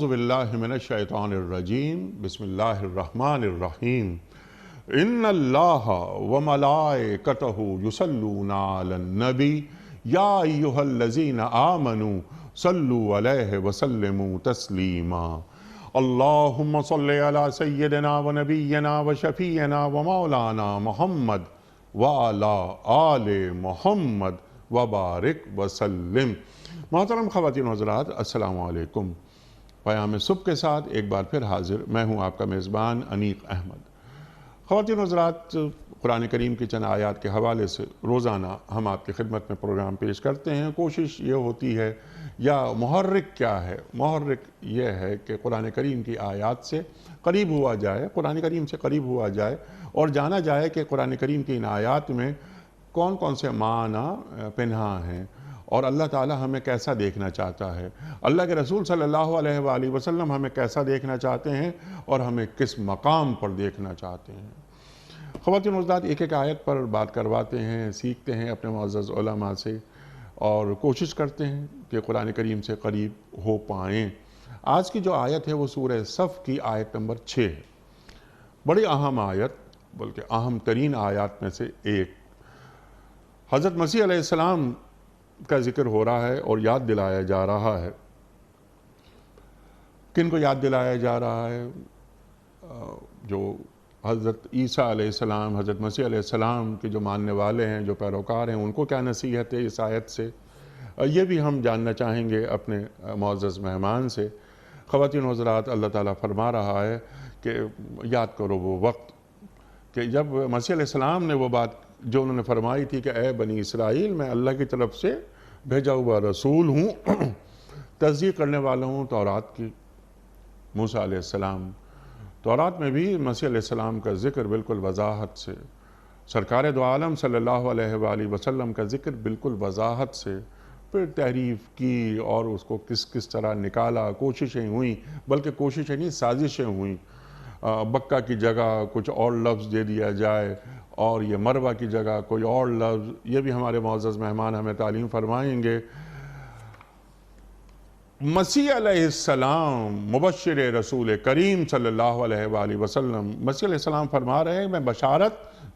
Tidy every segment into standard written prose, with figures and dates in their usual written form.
اعوذ باللہ من الشیطان الرجیم بسم اللہ الرحمن الرحیم ان اللہ وملائکتہ یصلون علی النبی یا ایہا الذین آمنوا صلوا علیہ وسلموا تسلیما اللہم صلی علی سیدنا ونبینا وشفیعنا ومولانا محمد وعلی آل محمد وبارک وسلم۔ محترم خواتین و حضرات، السلام علیکم۔ پیام صبح کے ساتھ ایک بار پھر حاضر میں ہوں آپ کا میزبان انیق احمد۔ خواتین و حضرات، قرآن کریم کی چند آیات کے حوالے سے روزانہ ہم آپ کی خدمت میں پروگرام پیش کرتے ہیں۔ کوشش یہ ہوتی ہے، یا محرک کیا ہے؟ محرک یہ ہے کہ قرآن کریم کی آیات سے قریب ہوا جائے، قرآن کریم سے قریب ہوا جائے اور جانا جائے کہ قرآن کریم کی ان آیات میں کون کون سے معنی پنہاں ہیں اور اللہ تعالیٰ ہمیں کیسا دیکھنا چاہتا ہے، اللہ کے رسول صلی اللہ علیہ وآلہ وسلم ہمیں کیسا دیکھنا چاہتے ہیں اور ہمیں کس مقام پر دیکھنا چاہتے ہیں۔ خواتین و حضرات، ایک ایک آیت پر بات کرواتے ہیں، سیکھتے ہیں اپنے معزز علماء سے اور کوشش کرتے ہیں کہ قرآن کریم سے قریب ہو پائیں۔ آج کی جو آیت ہے وہ سورہ صف کی آیت نمبر 6 ہے۔ بڑی اہم آیت، بلکہ اہم ترین آیات میں سے ایک۔ حضرت مسیح علیہ السلام کا ذکر ہو رہا ہے اور یاد دلایا جا رہا ہے۔ کن کو یاد دلایا جا رہا ہے؟ جو حضرت عیسیٰ علیہ السلام، حضرت مسیح علیہ السلام کے جو ماننے والے ہیں، جو پیروکار ہیں، ان کو کیا نصیحت ہے اس آیت سے، یہ بھی ہم جاننا چاہیں گے اپنے معزز مہمان سے۔ خواتین و حضرات، اللہ تعالیٰ فرما رہا ہے کہ یاد کرو وہ وقت کہ جب مسیح علیہ السلام نے وہ بات جو انہوں نے فرمائی تھی کہ اے بنی اسرائیل، میں اللہ کی طرف سے بھیجا ہوا رسول ہوں، تصدیق کرنے والا ہوں تورات کی۔ موسیٰ علیہ السلام، تورات میں بھی مسیح علیہ السلام کا ذکر بالکل وضاحت سے، سرکار دو عالم صلی اللہ علیہ وآلہ وسلم کا ذکر بالکل وضاحت سے، پھر تحریف کی اور اس کو کس طرح نکالا، کوششیں ہوئیں، بلکہ کوششیں نہیں، سازشیں ہوئیں۔ بکہ کی جگہ کچھ اور لفظ دے دیا جائے اور یہ مروہ کی جگہ کوئی اور لفظ، یہ بھی ہمارے معزز مہمان ہمیں تعلیم فرمائیں گے۔ مسیح علیہ السلام مبشر رسول کریم صلی اللہ علیہ وآلہ وسلم، مسیح علیہ السلام فرما رہے ہیں میں بشارت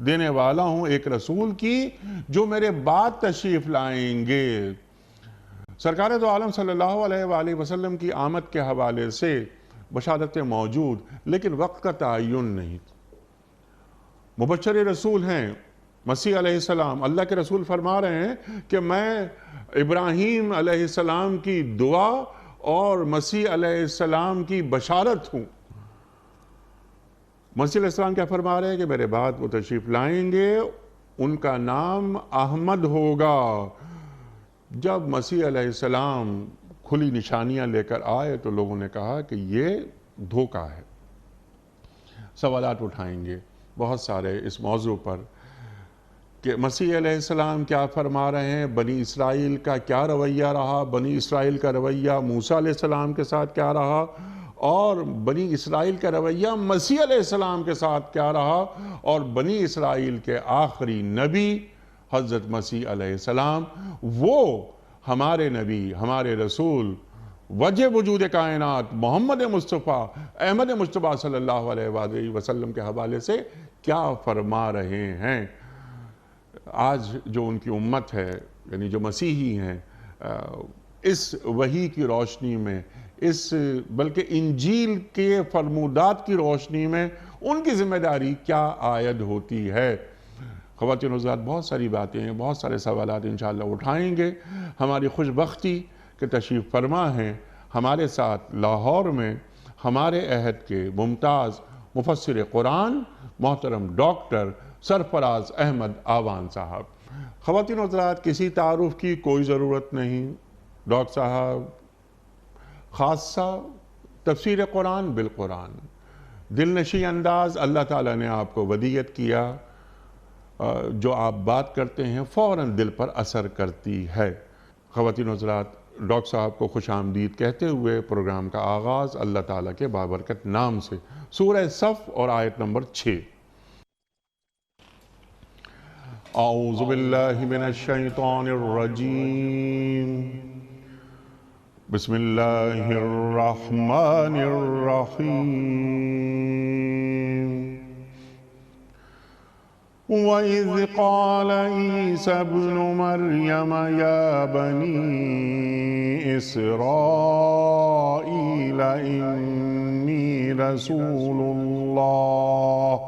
دینے والا ہوں ایک رسول کی جو میرے بعد تشریف لائیں گے۔ سرکار دو عالم صلی اللہ علیہ وآلہ وسلم کی آمد کے حوالے سے بشارتیں موجود، لیکن وقت کا تعین نہیں۔ مبشر رسول ہیں مسیح علیہ السلام، اللہ کے رسول فرما رہے ہیں کہ میں ابراہیم علیہ السلام کی دعا اور مسیح علیہ السلام کی بشارت ہوں۔ مسیح علیہ السلام کیا فرما رہے ہیں کہ میرے بعد وہ تشریف لائیں گے، ان کا نام احمد ہوگا۔ جب مسیح علیہ السلام کھلی نشانیاں لے کر آئے تو لوگوں نے کہا کہ یہ دھوکہ ہے۔ سوالات اٹھائیں گے بہت سارے اس موضوع پر کہ مسیح علیہ السلام کیا فرما رہے ہیں، بنی اسرائیل کا کیا رویہ رہا، بنی اسرائیل کا رویہ موسیٰ علیہ السلام کے ساتھ کیا رہا، اور بنی اسرائیل کا رویہ مسیح علیہ السلام کے ساتھ کیا رہا، اور بنی اسرائیل کے آخری نبی حضرت مسیح علیہ السلام، وہ ہمارے نبی، ہمارے رسول، وجہ وجود کائنات محمد مصطفیٰ، احمد مصطفیٰ صلی اللہ علیہ وآلہ وسلم کے حوالے سے کیا فرما رہے ہیں۔ آج جو ان کی امت ہے، یعنی جو مسیحی ہیں، اس وحی کی روشنی میں، اس بلکہ انجیل کے فرمودات کی روشنی میں ان کی ذمہ داری کیا عائد ہوتی ہے۔ خواتین و حضرات، بہت ساری باتیں ہیں، بہت سارے سوالات انشاءاللہ اٹھائیں گے۔ ہماری خوش بختی کہ تشریف فرما ہیں ہمارے ساتھ لاہور میں ہمارے عہد کے ممتاز مفسر قرآن محترم ڈاکٹر سرفراز احمد آوان صاحب۔ خواتین و حضرات، کسی تعارف کی کوئی ضرورت نہیں۔ ڈاکٹر صاحب خاصہ تفسیر قرآن بالقرآن، دل نشیں انداز اللہ تعالیٰ نے آپ کو ودیعت کیا، جو آپ بات کرتے ہیں فوراً دل پر اثر کرتی ہے۔ خواتین و حضرات، ڈاکٹر صاحب کو خوش آمدید کہتے ہوئے پروگرام کا آغاز اللہ تعالیٰ کے بابرکت نام سے، سورہ صف اور آیت نمبر 6۔ اعوذ باللہ من الشیطان الرجیم بسم اللہ الرحمن الرحیم وَإِذْ قَالَ عِيسَى ابْنُ مَرْيَمَ يَا بَنِي إِسْرَائِيلَ إِنِّي رَسُولُ اللَّهِ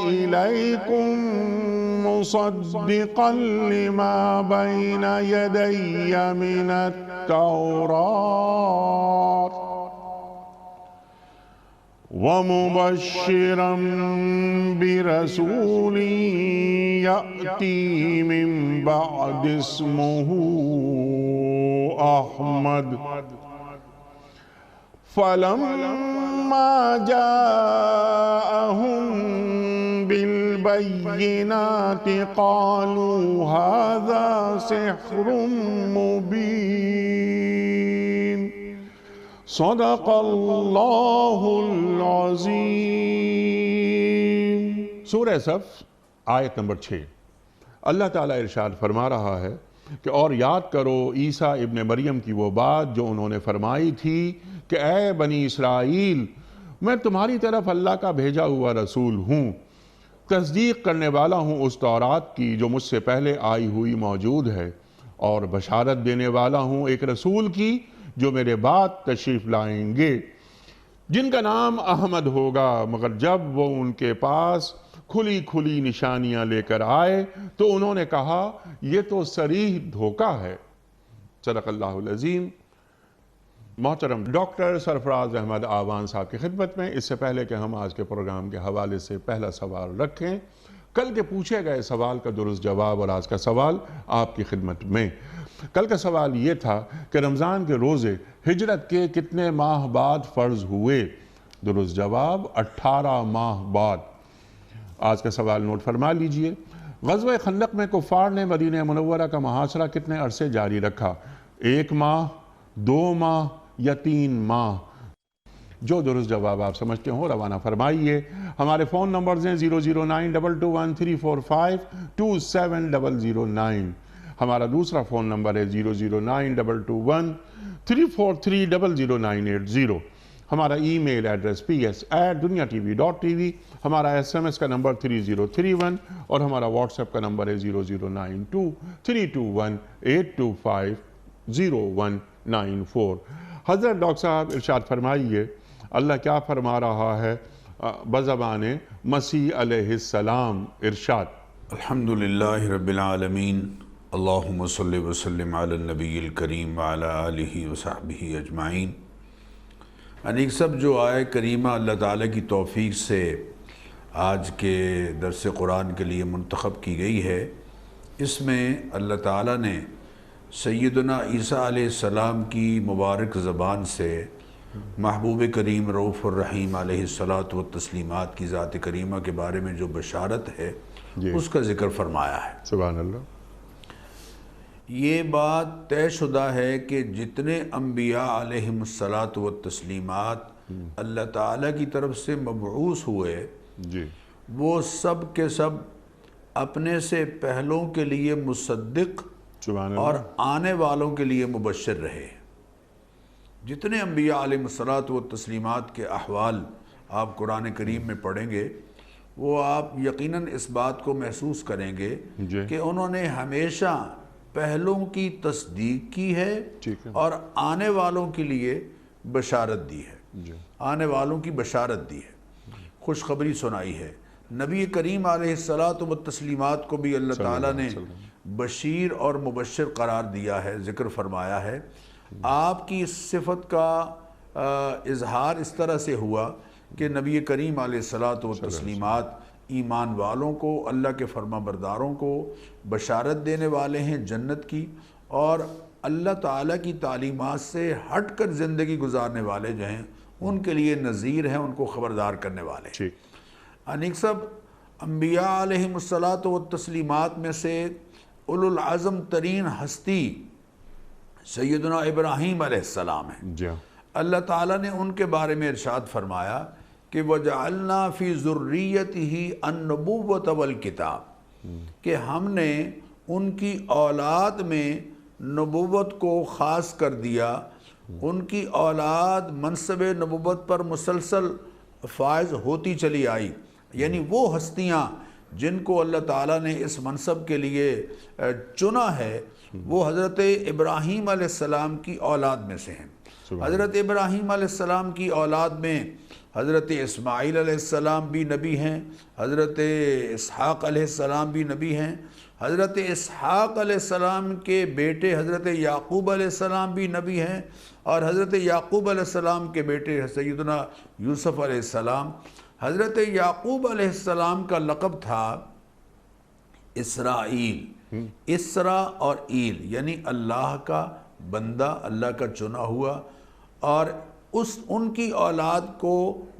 إِلَيْكُمْ مُصَدِّقًا لِمَا بَيْنَ يَدَيَّ مِنَ التَّوْرَاةِ وَمُبَشِّرًا بِرَسُولٍ يَأْتِي مِن بَعْدِ اسْمُهُ أَحْمَدُ فَلَمَّا جَاءَهُم بِالْبَيِّنَاتِ قَالُوا هَذَا سِحْرٌ مُبِينٌ صدق اللہ العظیم۔ سورہ صف آیت نمبر 6۔ اللہ تعالیٰ ارشاد فرما رہا ہے کہ اور یاد کرو عیسیٰ ابن مریم کی وہ بات جو انہوں نے فرمائی تھی کہ اے بنی اسرائیل، میں تمہاری طرف اللہ کا بھیجا ہوا رسول ہوں، تصدیق کرنے والا ہوں اس تورات کی جو مجھ سے پہلے آئی ہوئی موجود ہے، اور بشارت دینے والا ہوں ایک رسول کی جو میرے بعد تشریف لائیں گے، جن کا نام احمد ہوگا۔ مگر جب وہ ان کے پاس کھلی کھلی نشانیاں لے کر آئے تو انہوں نے کہا یہ تو صریح دھوکہ ہے۔ صدق اللہ العظیم۔ محترم ڈاکٹر سرفراز احمد آوان صاحب کی خدمت میں، اس سے پہلے کہ ہم آج کے پروگرام کے حوالے سے پہلا سوال رکھیں، کل کے پوچھے گئے سوال کا درست جواب اور آج کا سوال آپ کی خدمت میں۔ کل کا سوال یہ تھا کہ رمضان کے روزے ہجرت کے کتنے ماہ بعد فرض ہوئے؟ درست جواب 18 ماہ بعد۔ آج کا سوال نوٹ فرما لیجئے۔ غزوہ خندق میں کفار نے مدینہ منورہ کا محاصرہ کتنے عرصے جاری رکھا؟ 1 ماہ، 2 ماہ یا 3 ماہ؟ جو درست جواب آپ سمجھتے ہوں روانہ فرمائیے۔ ہمارے فون نمبرز ہیں 0092213452709۔ ہمارا دوسرا فون نمبر ہے 009221343000980۔ ہمارا ای میل ایڈریس ps@duniatv.tv، ہمارا SMS کا نمبر 3031 اور ہمارا واٹس ایپ کا نمبر ہے 009232182500194۔ حضرت ڈاکٹر صاحب ارشاد فرمائیے، اللہ کیا فرما رہا ہے بزبان مسیح علیہ السلام؟ ارشاد۔ الحمدللہ رب العالمین، اللہم صلی وسلم علی النبی الکریم وعلی آلہ وصحبہ اجمعین۔ انیک سب جو آئے کریمہ اللہ تعالیٰ کی توفیق سے آج کے درس قرآن کے لیے منتخب کی گئی ہے، اس میں اللہ تعالیٰ نے سیدنا عیسیٰ علیہ السلام کی مبارک زبان سے محبوب کریم رؤوف الرحیم علیہ الصلاۃ والتسلیمات کی ذات کریمہ کے بارے میں جو بشارت ہے اس کا ذکر فرمایا ہے۔ سبحان اللہ۔ یہ بات طے شدہ ہے کہ جتنے انبیاء علیہم الصلاۃ والتسلیمات اللہ تعالیٰ کی طرف سے مبعوث ہوئے، وہ سب کے سب اپنے سے پہلوں کے لیے مصدق اور آنے والوں کے لیے مبشر رہے۔ جتنے انبیاء علیہم الصلاۃ والتسلیمات کے احوال آپ قرآن کریم میں پڑھیں گے، وہ آپ یقیناً اس بات کو محسوس کریں گے کہ انہوں نے ہمیشہ پہلوں کی تصدیق کی ہے اور آنے والوں کے لیے بشارت دی ہے، آنے والوں کی بشارت دی ہے، خوشخبری سنائی ہے۔ نبی کریم علیہ الصلاۃ والتسلیمات کو بھی اللہ تعالیٰ نے بشیر اور مبشر قرار دیا ہے، ذکر فرمایا ہے۔ آپ کی اس صفت کا اظہار اس طرح سے ہوا کہ نبی کریم علیہ الصلاۃ والتسلیمات ایمان والوں کو، اللہ کے فرما برداروں کو بشارت دینے والے ہیں جنت کی، اور اللہ تعالیٰ کی تعلیمات سے ہٹ کر زندگی گزارنے والے جو ہیں ان کے لیے نذیر ہیں، ان کو خبردار کرنے والے ہیں۔ انیک سب انبیاء علیہم الصلاۃ والتسلیمات میں سے اولو العزم ترین ہستی سیدنا ابراہیم علیہ السلام ہے۔ اللہ تعالیٰ نے ان کے بارے میں ارشاد فرمایا کہ وَجَعَلْنَا فِي ذُرِّيَّتِهِ النُّبُوَّةَ وَالْكِتَابَ، کہ ہم نے ان کی اولاد میں نبوت کو خاص کر دیا، ان کی اولاد منصب نبوت پر مسلسل فائز ہوتی چلی آئی، یعنی وہ ہستیاں جن کو اللہ تعالیٰ نے اس منصب کے لیے چنا ہے وہ حضرت ابراہیم علیہ السلام کی اولاد میں سے ہیں۔ حضرت ابراہیم علیہ السلام کی اولاد میں حضرت اسماعیل علیہ السلام بھی نبی ہیں، حضرت اسحاق علیہ السلام بھی نبی ہیں، حضرت اسحاق علیہ السلام کے بیٹے حضرت یعقوب علیہ السلام بھی نبی ہیں، اور حضرت یعقوب علیہ السلام کے بیٹے سیدنا یوسف علیہ السلام۔ حضرت یعقوب علیہ السلام کا لقب تھا اسرائیل، اسرا اور ایل یعنی اللہ کا بندہ، اللہ کا چنا ہوا، اور ان کی اولاد کو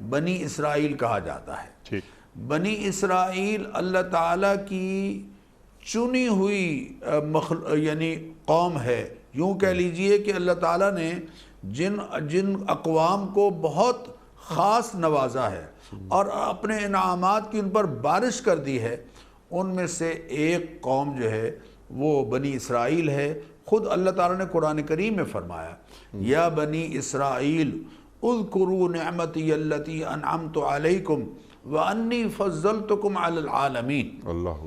بنی اسرائیل کہا جاتا ہے۔ بنی اسرائیل اللہ تعالیٰ کی چنی ہوئی یعنی قوم ہے، یوں کہہ لیجئے کہ اللہ تعالیٰ نے جن اقوام کو بہت خاص نوازا ہے اور اپنے انعامات کی ان پر بارش کر دی ہے، ان میں سے ایک قوم جو ہے وہ بنی اسرائیل ہے۔ خود اللہ تعالیٰ نے قرآن کریم میں فرمایا یا بنی اسرائیل اذکروا نعمتی اللتی انعمت علیکم وانی فضلتکم علی العالمین، اللہ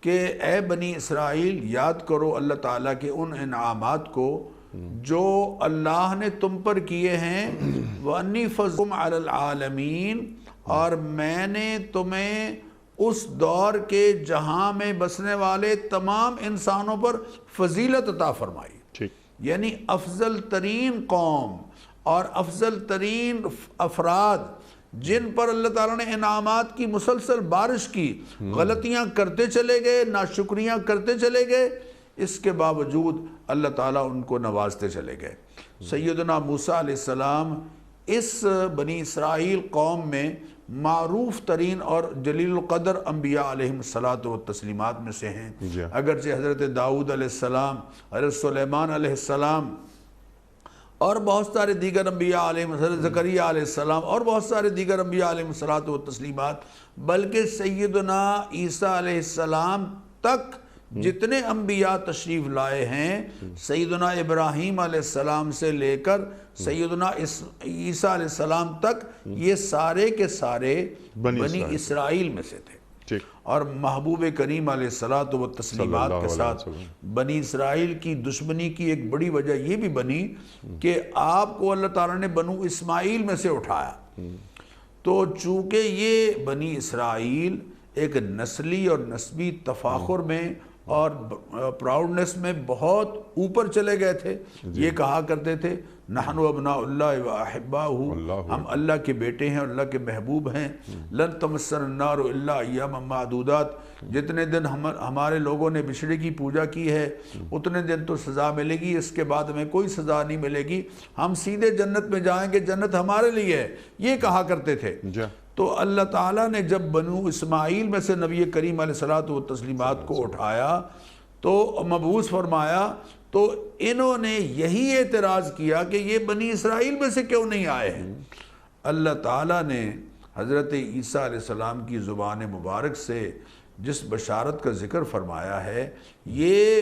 کہ اے بنی اسرائیل یاد کرو اللہ تعالیٰ کے ان انعامات کو جو اللہ نے تم پر کیے ہیں، وانی فضلتکم علی العالمین، اور میں نے تمہیں اس دور کے جہاں میں بسنے والے تمام انسانوں پر فضیلت عطا فرمائی، یعنی افضل ترین قوم اور افضل ترین افراد جن پر اللہ تعالیٰ نے انعامات کی مسلسل بارش کی، غلطیاں کرتے چلے گئے، ناشکریاں کرتے چلے گئے، اس کے باوجود اللہ تعالیٰ ان کو نوازتے چلے گئے۔ سیدنا موسیٰ علیہ السلام اس بنی اسرائیل قوم میں معروف ترین اور جلیل القدر انبیاء علیہم الصلاۃ والتسلیمات میں سے ہیں، اگرچہ حضرت داؤد علیہ السلام، حضرت سلیمان علیہ السلام اور بہت سارے دیگر انبیاء علیہم، حضرت زکریہ علیہ السلام اور بہت سارے دیگر انبیاء علیہم الصلاۃ والتسلیمات، بلکہ سیدنا عیسیٰ علیہ السلام تک جتنے انبیاء تشریف لائے ہیں، سیدنا ابراہیم علیہ السلام سے لے کر سیدنا عیسیٰ علیہ السلام تک، یہ سارے کے سارے بنی اسرائیل میں سے تھے۔ اور محبوب کریم علیہ الصلاۃ والتسلیمات کے ساتھ بنی اسرائیل کی دشمنی کی ایک بڑی وجہ یہ بھی بنی کہ آپ کو اللہ تعالیٰ نے بنو اسماعیل میں سے اٹھایا، تو چونکہ یہ بنی اسرائیل ایک نسلی اور نسبی تفاخر میں اور پراؤڈنس میں بہت اوپر چلے گئے تھے، یہ کہا کرتے تھے نحن ابناء اللہ و احباؤہ، ہم اللہ کے بیٹے ہیں اور اللہ کے محبوب ہیں، لن تمسنا النار الا ایاما معدودات، جتنے دن ہمارے لوگوں نے بچھڑے کی پوجا کی ہے اتنے دن تو سزا ملے گی، اس کے بعد ہمیں کوئی سزا نہیں ملے گی، ہم سیدھے جنت میں جائیں گے، جنت ہمارے لیے ہے، یہ کہا کرتے تھے۔ تو اللہ تعالیٰ نے جب بنو اسماعیل میں سے نبی کریم علیہ الصلاۃ والتسلیمات کو اٹھایا تو مبعوث فرمایا، تو انہوں نے یہی اعتراض کیا کہ یہ بنی اسرائیل میں سے کیوں نہیں آئے ہیں۔ اللہ تعالیٰ نے حضرت عیسیٰ علیہ السلام کی زبان مبارک سے جس بشارت کا ذکر فرمایا ہے، یہ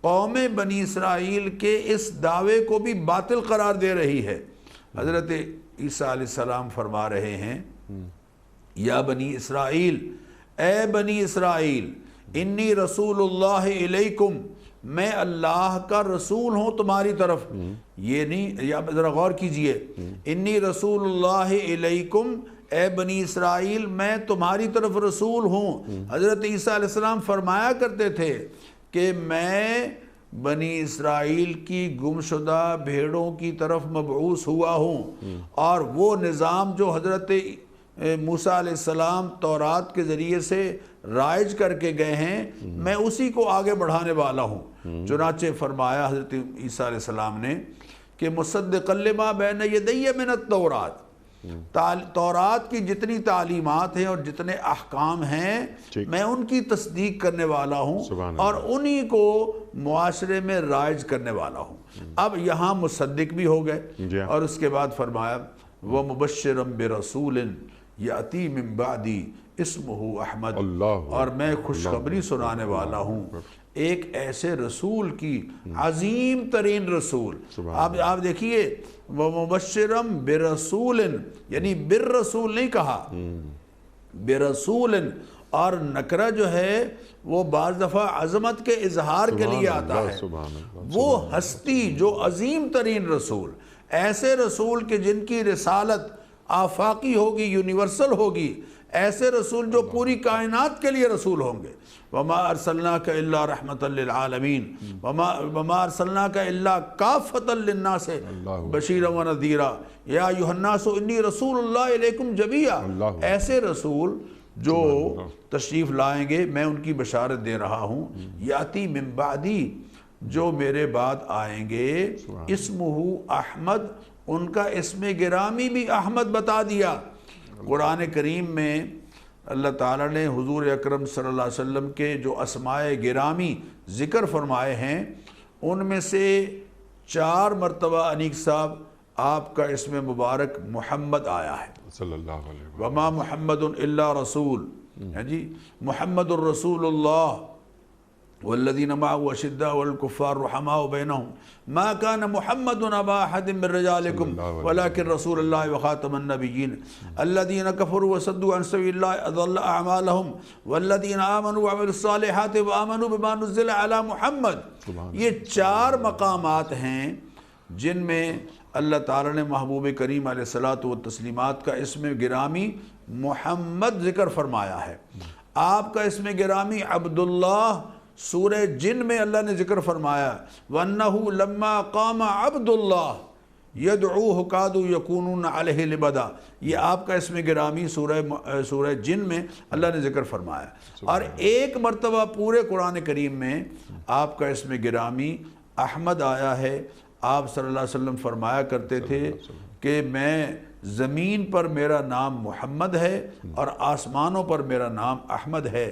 قوم بنی اسرائیل کے اس دعوے کو بھی باطل قرار دے رہی ہے۔ حضرت عیسیٰ علیہ السلام فرما رہے ہیں یا بنی اسرائیل، اے بنی اسرائیل، انی رسول اللہ علیکم، میں اللہ کا رسول ہوں تمہاری طرف، یہ نہیں، یا ذرا غور کیجئے، انی رسول اللہ علیکم، اے بنی اسرائیل میں تمہاری طرف رسول ہوں۔ حضرت عیسیٰ علیہ السلام فرمایا کرتے تھے کہ میں بنی اسرائیل کی گمشدہ بھیڑوں کی طرف مبعوث ہوا ہوں، اور وہ نظام جو حضرت موسیٰ علیہ السلام تورات کے ذریعے سے رائج کر کے گئے ہیں، میں اسی کو آگے بڑھانے والا ہوں۔ چنانچہ فرمایا حضرت عیسیٰ علیہ السلام نے کہ مصدقا لما بین یدی من التورات، تورات کی جتنی تعلیمات ہیں اور جتنے احکام ہیں میں ان کی تصدیق کرنے والا ہوں اور انہی کو معاشرے میں رائج کرنے والا ہوں۔ اب یہاں مصدق بھی ہو گئے، اور اس کے بعد فرمایا وَمُبَشِّرًا بِرَسُولٍ یَأْتِی مِن بَعْدِی اسمہ احمد، اللہ، اور میں خوشخبری سنانے والا ہوں ایک ایسے رسول کی، عظیم ترین رسول۔ آپ دیکھیے وَمُبَشِّرًا بِرَسُولٍ، یعنی بالرسول نہیں کہا، برسول، اور نکرہ جو ہے وہ بعض دفعہ عظمت کے اظہار کے لیے آتا ہے۔ وہ ہستی جو عظیم ترین رسول، ایسے رسول کہ جن کی رسالت آفاقی ہوگی، یونیورسل ہوگی، ایسے رسول جو پوری کائنات کے لیے رسول ہوں گے۔ وَمَا أَرْسَلْنَاكَ إِلَّا رَحْمَةً لِّلْعَالَمِينَ وَمَا أَرْسَلْنَاكَ إِلَّا كَافَّةً لِّلنَّاسِ بَشِيرًا وَنَذِيرًا يَا أَيُّهَا النَّاسُ إِنِّي رَسُولُ اللَّهِ إِلَيْكُمْ جَمِيعًا۔ ایسے رسول جو تشریف لائیں گے، میں ان کی بشارت دے رہا ہوں، یاتی من بعدی، جو میرے بعد آئیں گے، اسمہ احمد، ان کا اسم گرامی بھی احمد بتا دیا۔ قرآن کریم میں اللہ تعالیٰ نے حضور اکرم صلی اللہ علیہ وسلم کے جو اسماء گرامی ذکر فرمائے ہیں، ان میں سے 4 مرتبہ انیق صاحب آپ کا اسم مبارک محمد آیا ہے، صلی اللہ علیہ وسلم۔ وما محمد الا رسول، جی محمد الرسول اللہ والذین معه اشداء والکفار رحماء بینہم ما کان محمد ابا احد من رجالکم ولکن رسول اللہ وخاتم النبیین الذین کفروا وصدوا عن سبیل اللہ اضل اعمالہم والذین آمنوا وعملوا الصالحات وآمنوا بما نزل علی محمد۔ یہ 4 مقامات ہیں جن میں اللہ تعالیٰ نے محبوب کریم علیہ الصلاۃ والتسلیمات کا اسم گرامی محمد ذکر فرمایا ہے۔ آپ کا اسم گرامی عبداللہ سورہ جن میں اللہ نے ذکر فرمایا، وَأَنَّهُ لَمَّا قَامَ عَبْدُ اللَّهِ يَدْعُوهُ كَادُوا يَكُونُونَ عَلَيْهِ لِبَدًا، یہ آپ کا اسم گرامی سورہ جن میں اللہ نے ذکر فرمایا۔ اور ایک مرتبہ پورے قرآن کریم میں آپ کا اسم گرامی احمد آیا ہے۔ آپ صلی اللہ علیہ وسلم فرمایا کرتے تھے کہ میں زمین پر میرا نام محمد ہے اور آسمانوں پر میرا نام احمد ہے۔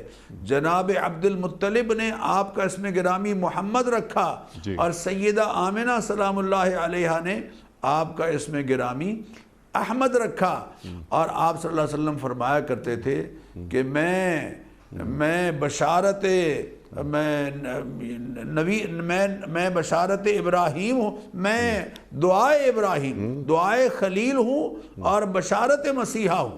جناب عبد المطلب نے آپ کا اسم گرامی محمد رکھا، اور سیدہ آمنہ سلام اللہ علیہا نے آپ کا اسم گرامی احمد رکھا۔ اور آپ صلی اللہ علیہ وسلم فرمایا کرتے تھے کہ میں بشارت میں بشارت ابراہیم ہوں، میں دعائے ابراہیم، دعائے خلیل ہوں، اور بشارت مسیحا ہوں،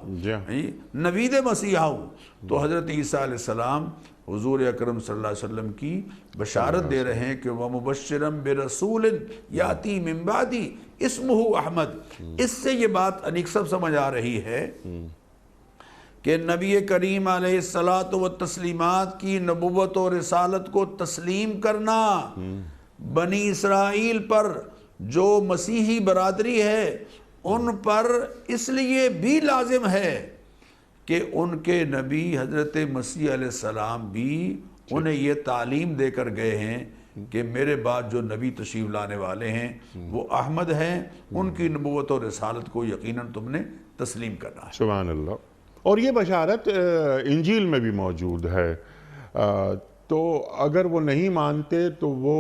نوید مسیحا ہوں۔ تو حضرت عیسیٰ علیہ السلام حضور اکرم صلی اللہ علیہ وسلم کی بشارت دے رہے ہیں کہ وَمُبَشِّرًا بِرَسُولٍ يَأْتِي مِن بَعْدِي اسمہ احمد۔ اس سے یہ بات انیق سب سمجھ آ رہی ہے کہ نبی کریم علیہ الصلاۃ والتسلیمات کی نبوت و رسالت کو تسلیم کرنا بنی اسرائیل پر جو مسیحی برادری ہے ان پر اس لیے بھی لازم ہے کہ ان کے نبی حضرت مسیح علیہ السلام بھی انہیں یہ تعلیم دے کر گئے ہیں کہ میرے بعد جو نبی تشریف لانے والے ہیں وہ احمد ہیں، ان کی نبوت و رسالت کو یقیناً تم نے تسلیم کرنا ہے۔ سبحان اللہ۔ اور یہ بشارت انجیل میں بھی موجود ہے، تو اگر وہ نہیں مانتے تو وہ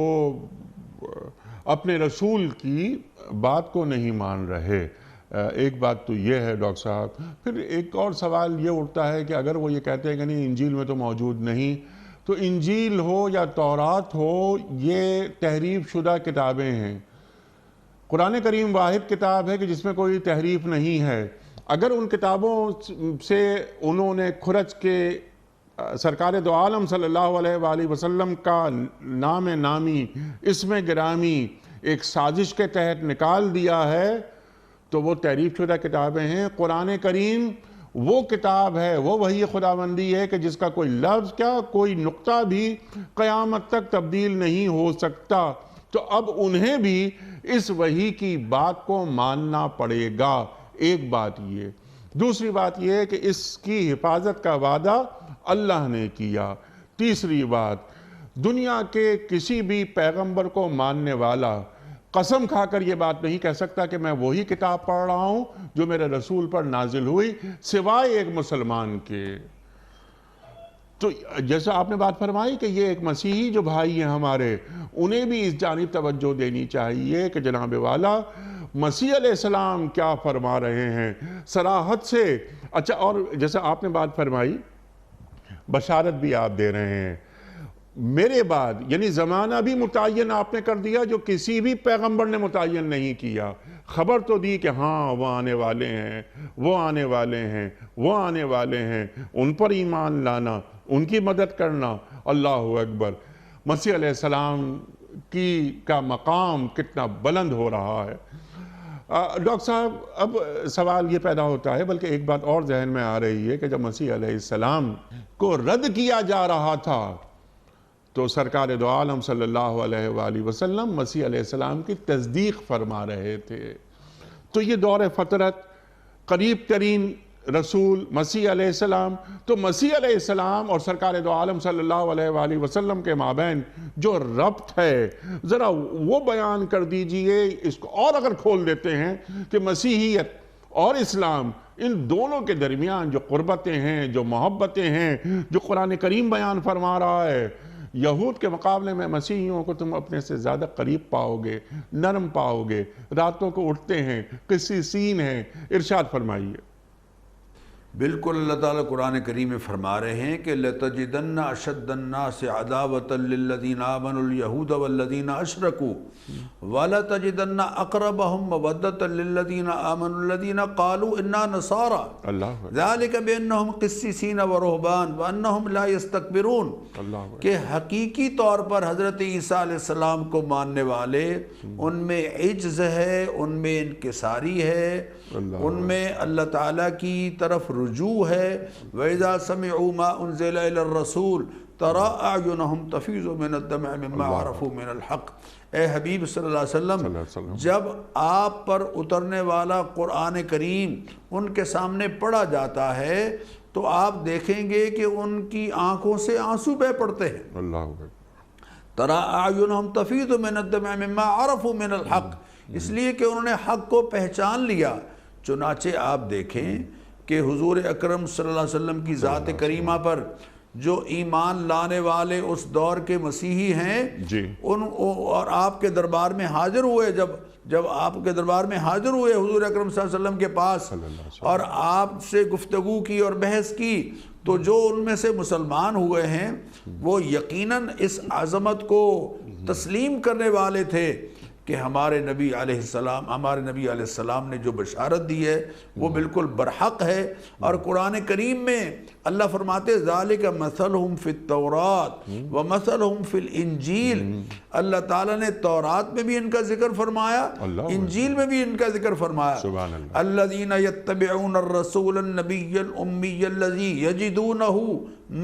اپنے رسول کی بات کو نہیں مان رہے۔ ایک بات تو یہ ہے ڈاکٹر صاحب۔ پھر ایک اور سوال یہ اٹھتا ہے کہ اگر وہ یہ کہتے ہیں کہ نہیں انجیل میں تو موجود نہیں، تو انجیل ہو یا تورات ہو یہ تحریف شدہ کتابیں ہیں۔ قرآن کریم واحد کتاب ہے کہ جس میں کوئی تحریف نہیں ہے۔ اگر ان کتابوں سے انہوں نے کھرچ کے سرکار دو عالم صلی اللہ علیہ وآلہ وسلم کا نام نامی، اسم گرامی ایک سازش کے تحت نکال دیا ہے تو وہ تحریف شدہ کتابیں ہیں۔ قرآن کریم وہ کتاب ہے، وہ وحی خداوندی ہے کہ جس کا کوئی لفظ کیا کوئی نقطہ بھی قیامت تک تبدیل نہیں ہو سکتا۔ تو اب انہیں بھی اس وحی کی بات کو ماننا پڑے گا۔ ایک بات یہ، دوسری بات یہ ہے کہ اس کی حفاظت کا وعدہ اللہ نے کیا۔ تیسری بات، دنیا کے کسی بھی پیغمبر کو ماننے والا قسم کھا کر یہ بات نہیں کہہ سکتا کہ میں وہی کتاب پڑھ رہا ہوں جو میرے رسول پر نازل ہوئی، سوائے ایک مسلمان کے۔ تو جیسا آپ نے بات فرمائی کہ یہ ایک مسیحی جو بھائی ہیں ہمارے، انہیں بھی اس جانب توجہ دینی چاہیے کہ جناب والا مسیح علیہ السلام کیا فرما رہے ہیں صراحت سے. اچھا، اور جیسے آپ نے بات فرمائی بشارت بھی آپ دے رہے ہیں میرے بعد، یعنی زمانہ بھی متعین آپ نے کر دیا جو کسی بھی پیغمبر نے متعین نہیں کیا. خبر تو دی کہ ہاں وہ آنے والے ہیں، وہ آنے والے ہیں، وہ آنے والے ہیں، ان پر ایمان لانا، ان کی مدد کرنا. اللہ اکبر. مسیح علیہ السلام کا مقام کتنا بلند ہو رہا ہے. ڈاکٹر صاحب، اب سوال یہ پیدا ہوتا ہے، بلکہ ایک بات اور ذہن میں آ رہی ہے کہ جب مسیح علیہ السلام کو رد کیا جا رہا تھا تو سرکار دو عالم صلی اللہ علیہ وآلہ وسلم مسیح علیہ السلام کی تصدیق فرما رہے تھے. تو یہ دور فترت، قریب ترین رسول مسیح علیہ السلام، تو مسیح علیہ السلام اور سرکار دو عالم صلی اللہ علیہ وآلہ وسلم کے مابین جو ربط ہے ذرا وہ بیان کر دیجئے. اس کو اور اگر کھول دیتے ہیں کہ مسیحیت اور اسلام، ان دونوں کے درمیان جو قربتیں ہیں، جو محبتیں ہیں، جو قرآن کریم بیان فرما رہا ہے، یہود کے مقابلے میں مسیحیوں کو تم اپنے سے زیادہ قریب پاؤ گے، نرم پاؤ گے، راتوں کو اٹھتے ہیں، قسیسین ہیں. ارشاد فرمائیے. بالکل اللہ تعالیٰ قرآن کریم میں فرما رہے ہیں کہ لَتَجِدَنَّ أَشَدَّ النَّاسِ عَدَاوَةً لِلَّذِينَ آمَنُوا الْيَهُودَ وَالَّذِينَ أَشْرَكُوا وَلَتَجِدَنَّ أَقْرَبَهُمْ مَوَدَّةً لِلَّذِينَ آمَنُوا الَّذِينَ قَالُوا إِنَّا نَصَارَى ذَلِكَ بِأَنَّهُمْ قِسِّيسِينَ وَرُهْبَانٌ وَأَنَّهُمْ لَا يَسْتَكْبِرُونَ. کہ حقیقی طور پر حضرت عیسیٰ علیہ السلام کو ماننے والے ان میں عجز ہے، ان میں انکساری ہے، ان میں اللہ تعالیٰ کی طرف رجوع ہے. وَإِذَا سَمِعُوا مَا أُنزِلَ إِلَى الرَّسُولِ تَرَىٰ أَعْيُنَهُمْ تَفِيضُ مِنَ الدَّمْعِ مِمَّا عَرَفُوا مِنَ الْحَقِّ. اے حبیب صلی اللہ علیہ وسلم، جب آپ پر اترنے والا قرآن کریم ان کے سامنے پڑھا جاتا ہے تو آپ دیکھیں گے کہ ان کی آنکھوں سے آنسو بہہ پڑتے ہیں. تَرَىٰ أَعْيُنَهُمْ تَفِيضُ مِنَ الدَّمْعِ مِمَّا عَرَفُوا مِنَ الْحَقِّ. اس لیے کہ انہوں نے حق کو پہچان لیا. چنانچہ آپ دیکھیں کہ حضور اکرم صلی اللہ علیہ وسلم کی ذات کریمہ پر جو ایمان لانے والے اس دور کے مسیحی ہیں اور آپ کے دربار میں حاضر ہوئے، جب آپ کے دربار میں حاضر ہوئے حضور اکرم صلی اللہ علیہ وسلم کے پاس اور آپ سے گفتگو کی اور بحث کی، تو جو ان میں سے مسلمان ہوئے ہیں وہ یقیناً اس عظمت کو تسلیم کرنے والے تھے کہ ہمارے نبی علیہ السلام نے جو بشارت دی ہے وہ بالکل برحق ہے. اور قرآن کریم میں اللہ فرماتے ذَلِكَ مَثَلُهُمْ فِي التَّوْرَاتِ وَمَثَلُهُمْ فِي الْإِنْجِيلِ. اللہ تعالیٰ نے تورات میں بھی ان کا ذکر فرمایا، انجیل میں بھی ان کا ذکر فرمایا. الَّذِينَ يَتَّبِعُونَ الرَّسُولَ النَّبِيَّ الْأُمِّيَّ الَّذِي يَجِدُونَهُ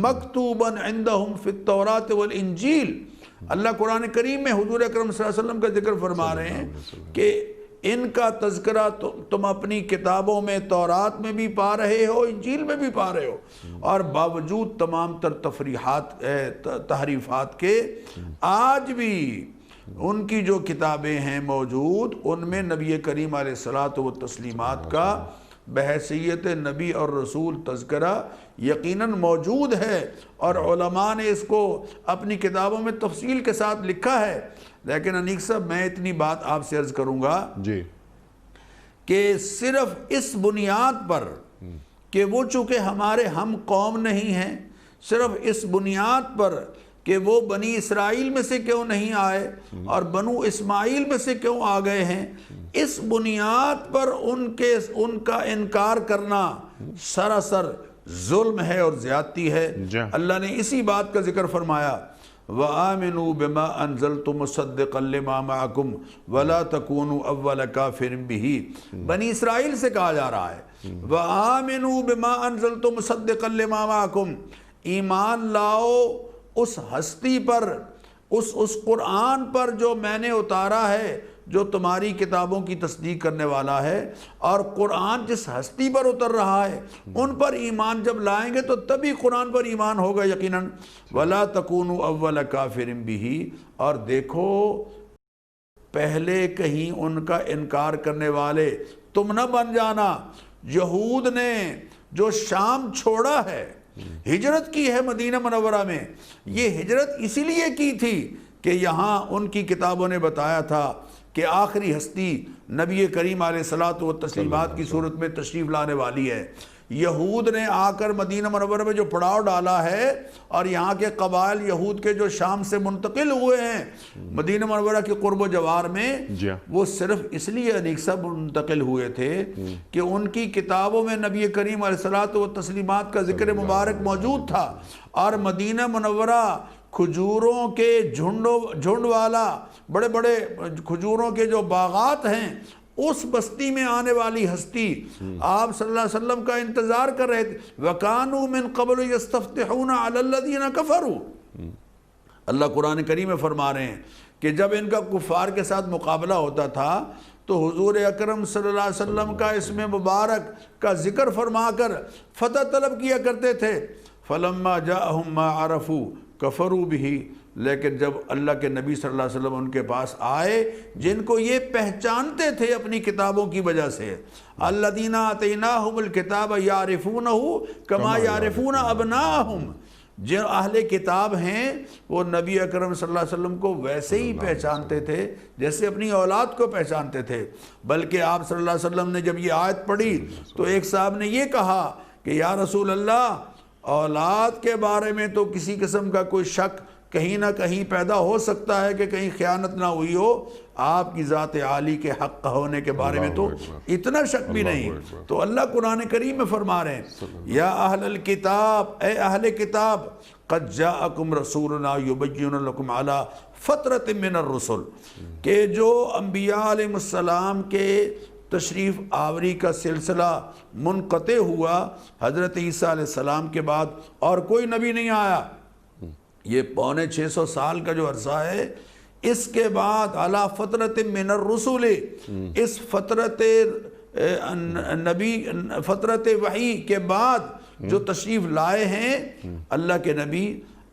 مَكْتُوبًا عِنْدَهُمْ فِي التَّوْرَاتِ وَالْإِنْجِيلِ. اللہ قرآن کریم میں حضور اکرم صلی اللہ علیہ وسلم کا ذکر فرما رہے ہیں کہ ان کا تذکرہ تم اپنی کتابوں میں تورات میں بھی پا رہے ہو، انجیل میں بھی پا رہے ہو، اور باوجود تمام تر تحریفات کے آج بھی ان کی جو کتابیں ہیں موجود، ان میں نبی کریم علیہ الصلوۃ والتسلیمات کا بحیثیت نبی اور رسول تذکرہ یقیناً موجود ہے، اور علماء نے اس کو اپنی کتابوں میں تفصیل کے ساتھ لکھا ہے. لیکن انیق صاحب، میں اتنی بات آپ سے عرض کروں گا کہ صرف اس بنیاد پر کہ وہ چونکہ ہمارے ہم قوم نہیں ہیں، صرف اس بنیاد پر کہ وہ بنی اسرائیل میں سے کیوں نہیں آئے اور بنو اسماعیل میں سے کیوں آ گئے ہیں، اس بنیاد پر ان کا انکار کرنا سراسر ظلم ہے اور زیادتی ہے. اللہ نے اسی بات کا ذکر فرمایا وَآمِنُوا بِمَا أَنزَلْتُ مُصَدِّقًا لِمَا مَعَكُمْ وَلَا تَكُونُوا أَوَّلَ كَافِرٍ بِهِ. بنی اسرائیل سے کہا جا رہا ہے وَآمِنُوا بِمَا أَنزَلْتُ مُصَدِّقًا لِمَا مَعَكُمْ. ایمان لاؤ اس ہستی پر، اس قرآن پر جو میں نے اتارا ہے، جو تمہاری کتابوں کی تصدیق کرنے والا ہے. اور قرآن جس ہستی پر اتر رہا ہے ان پر ایمان جب لائیں گے تو تبھی قرآن پر ایمان ہوگا یقیناً. وَلَا تَكُونُوا أَوَّلَ كَافِرٍ بِهِ. اور دیکھو پہلے کہیں ان کا انکار کرنے والے تم نہ بن جانا. یہود نے جو شام چھوڑا ہے، ہجرت کی ہے مدینہ منورہ میں، یہ ہجرت اسی لیے کی تھی کہ یہاں ان کی کتابوں نے بتایا تھا کہ آخری ہستی نبی کریم علیہ الصلوۃ والتسلیمات کی صورت میں تشریف لانے والی ہے۔ یہود نے آ کر مدینہ منورہ میں جو پڑاؤ ڈالا ہے، اور یہاں کے قبائل یہود کے جو شام سے منتقل ہوئے ہیں مدینہ منورہ کے قرب و جوار میں، وہ صرف اس لیے انیک سب منتقل ہوئے تھے کہ ان کی کتابوں میں نبی کریم علیہ الصلوۃ والتسلیمات کا ذکر مبارک موجود تھا، اور مدینہ منورہ کھجوروں کے جھنڈ والا، بڑے بڑے کھجوروں کے جو باغات ہیں، اس بستی میں آنے والی ہستی آپ صلی اللہ علیہ وسلم کا انتظار کر رہے تھے۔ وَكَانُوا مِن قَبْلُ يَسْتَفْتِحُونَ عَلَى الَّذِينَ كَفَرُوا۔ اللہ قرآن کریم میں فرما رہے ہیں کہ جب ان کا کفار کے ساتھ مقابلہ ہوتا تھا تو حضور اکرم صلی اللہ علیہ وسلم کا اسم مبارک کا ذکر فرما کر فتح طلب کیا کرتے تھے۔ فَلَمَّا جَاءَهُم مَّا عَرَفُوا كَفَرُوا بِهِ، لیکن جب اللہ کے نبی صلی اللہ علیہ وسلم ان کے پاس آئے جن کو یہ پہچانتے تھے اپنی کتابوں کی وجہ سے، الَّذِينَ آتَيْنَاهُمُ الْكِتَابَ يَعْرِفُونَهُ كَمَا يَعْرِفُونَ أَبْنَاءَهُمْ، جو اہل کتاب ہیں وہ نبی اکرم صلی اللہ علیہ وسلم کو ویسے ہی پہچانتے تھے جیسے اپنی اولاد کو پہچانتے تھے۔ بلکہ آپ صلی اللہ علیہ وسلم نے جب یہ آیت پڑھی تو ایک صاحب نے یہ کہا کہ یا رسول اللہ، اولاد کے بارے میں تو کسی قسم کا کوئی شک کہیں نہ کہیں پیدا ہو سکتا ہے کہ کہیں خیانت نہ ہوئی ہو، آپ کی ذات عالی کے حق ہونے کے بارے میں تو اتنا شک بھی نہیں۔ تو اللہ قرآن کریم میں فرما رہے ہیں یا اہل الکتاب، اے اہل کتاب، قد جاءکم رسولنا یبین لکم علی فترۃ من الرسل، کہ جو انبیاء علیہ السلام کے تشریف آوری کا سلسلہ منقطع ہوا حضرت عیسیٰ علیہ السلام کے بعد اور کوئی نبی نہیں آیا، یہ 650 سال کا جو عرصہ ہے، اس کے بعد علی فترۃ من الرسل، اس فترت وحی کے بعد جو تشریف لائے ہیں اللہ کے نبی،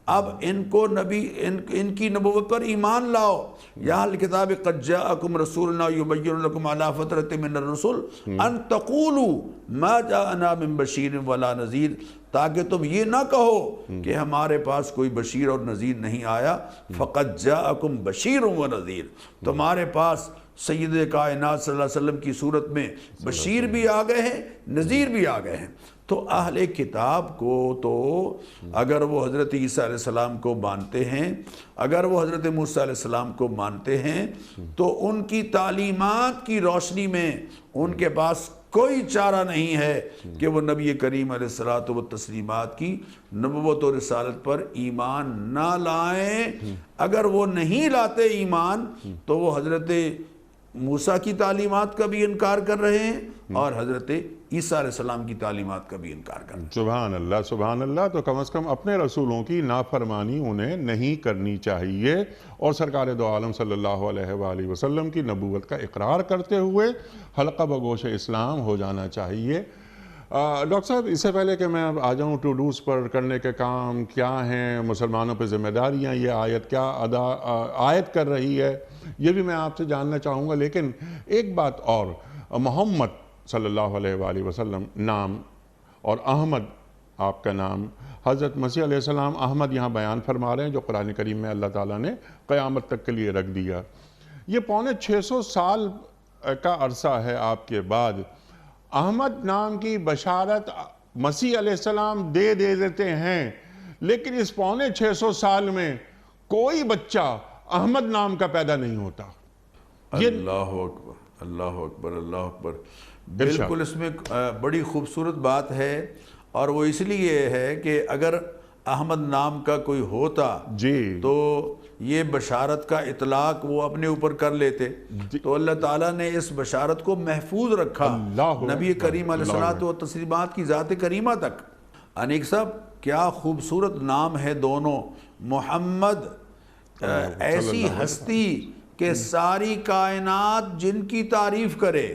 اب ان کو ان کی نبوت پر ایمان لاؤ۔ یا اہل کتاب قد جاءکم رسولنا یبین لکم علی فترۃ من الرسل ان تقولوا ما جاءنا من بشیر ولا نذیر، تاکہ تم یہ نہ کہو کہ ہمارے پاس کوئی بشیر اور نذیر نہیں آیا۔ فقد جاءکم بشیر و نذیر، تمہارے پاس سید کائنات صلی اللہ علیہ وسلم کی صورت میں بشیر بھی آ گئے ہیں، نذیر بھی آ گئے ہیں۔ تو اہل کتاب کو تو اگر وہ حضرت عیسیٰ علیہ السلام کو مانتے ہیں، اگر وہ حضرت موسیٰ علیہ السلام کو مانتے ہیں، تو ان کی تعلیمات کی روشنی میں ان کے پاس کوئی چارہ نہیں ہے کہ وہ نبی کریم علیہ الصلوۃ والتسلیمات کی نبوت و رسالت پر ایمان نہ لائیں۔ اگر وہ نہیں لاتے ایمان تو وہ حضرت موسیٰ کی تعلیمات کا بھی انکار کر رہے ہیں اور حضرت عیسیٰ علیہ السلام کی تعلیمات کا بھی انکار کر رہے ہیں۔ سبحان اللہ، سبحان اللہ۔ تو کم از کم اپنے رسولوں کی نافرمانی انہیں نہیں کرنی چاہیے، اور سرکار دو عالم صلی اللہ علیہ وآلہ وسلم کی نبوت کا اقرار کرتے ہوئے حلقہ بگوش اسلام ہو جانا چاہیے۔ ڈاکٹر صاحب، اس سے پہلے کہ میں اب آ جاؤں ٹو ڈوز پر، کرنے کے کام کیا ہیں، مسلمانوں پہ ذمہ داریاں یہ آیت کیا عائد کر رہی ہے، یہ بھی میں آپ سے جاننا چاہوں گا۔ لیکن ایک بات اور، محمد صلی اللہ علیہ وآلہ وسلم نام اور احمد آپ کا نام، حضرت مسیح علیہ السلام احمد یہاں بیان فرما رہے ہیں جو قرآن کریم میں اللہ تعالیٰ نے قیامت تک کے لیے رکھ دیا۔ یہ 650 سال کا عرصہ ہے آپ کے بعد، احمد نام کی بشارت مسیح علیہ السلام دے دیتے ہیں، لیکن اس 650 سال میں کوئی بچہ احمد نام کا پیدا نہیں ہوتا۔ اللہ اکبر، اللہ اکبر، اللہ اکبر۔ بالکل اس میں بڑی خوبصورت بات ہے، اور وہ اس لیے ہے کہ اگر احمد نام کا کوئی ہوتا تو یہ بشارت کا اطلاق وہ اپنے اوپر کر لیتے، تو اللہ تعالیٰ نے اس بشارت کو محفوظ رکھا نبی کریم علیہ الصلوۃ والتسلیمات کی ذات کریمہ تک۔ انیک صاحب، کیا خوبصورت نام ہے دونوں۔ محمد ایسی ہستی کہ ساری کائنات جن کی تعریف کرے،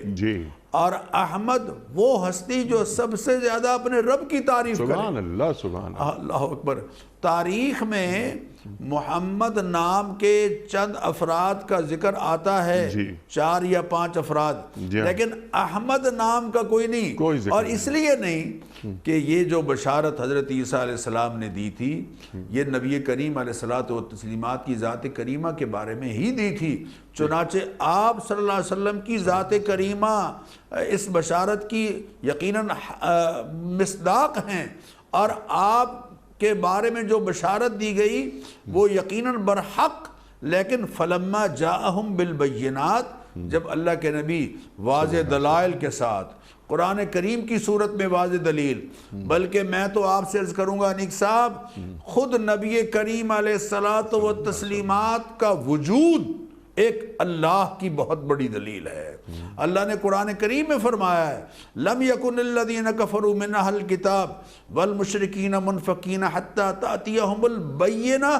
اور احمد وہ ہستی جو سب سے زیادہ اپنے رب کی تعریف کرے۔ سبحان اللہ، سبحان اللہ، اللہ اکبر۔ تاریخ میں محمد نام کے چند افراد کا ذکر آتا ہے، 4 یا 5 افراد، لیکن احمد نام کا کوئی نہیں، اور اس لیے نہیں کہ یہ جو بشارت حضرت عیسیٰ علیہ السلام نے دی تھی یہ نبی کریم علیہ الصلوۃ والتسلیمات کی ذات کریمہ کے بارے میں ہی دی تھی، چنانچہ آپ صلی اللہ علیہ وسلم کی ذات کریمہ اس بشارت کی یقیناً مصداق ہیں، اور آپ کے بارے میں جو بشارت دی گئی وہ یقیناً برحق، لیکن فلما جاءہم بالبینات، جب اللہ کے نبی واضح دلائل کے ساتھ قرآن کریم کی صورت میں واضح دلیل، بلکہ میں تو آپ سے عرض کروں گا انیک صاحب، خود نبی کریم علیہ الصلاۃ والتسلیمات کا وجود ایک اللہ کی بہت بڑی دلیل ہے۔ اللہ نے قرآن کریم میں فرمایا ہے لم یکن الذین کفروا من اہل الکتاب والمشرکین منفکین حتی تأتیہم البینہ،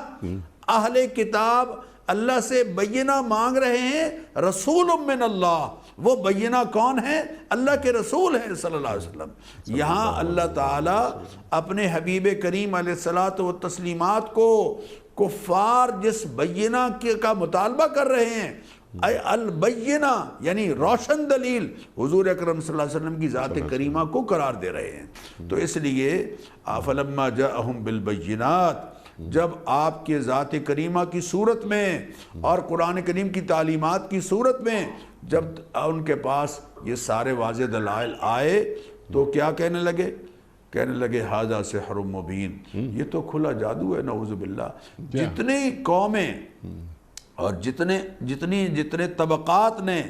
اہل کتاب اللہ سے بینہ مانگ رہے ہیں، رسول من اللہ، وہ بینہ کون ہے؟ اللہ کے رسول ہیں صلی اللہ علیہ وسلم۔ یہاں اللہ تعالیٰ اپنے حبیب کریم علیہ الصلاۃ والتسلیمات کو کفار جس بینہ کا مطالبہ کر رہے ہیں، البینہ یعنی روشن دلیل، حضور اکرم صلی اللہ علیہ وسلم کی ذات کریمہ کو قرار دے رہے ہیں۔ تو اس لیے فلما جاءہم بالبینات، جب آپ کے ذات کریمہ کی صورت میں اور قرآن کریم کی تعلیمات کی صورت میں جب ان کے پاس یہ سارے واضح دلائل آئے تو کیا کہنے لگے ھذا سحر مبین، یہ تو کھلا جادو ہے، نعوذ باللہ۔ جتنی قومیں اور جتنے طبقات نے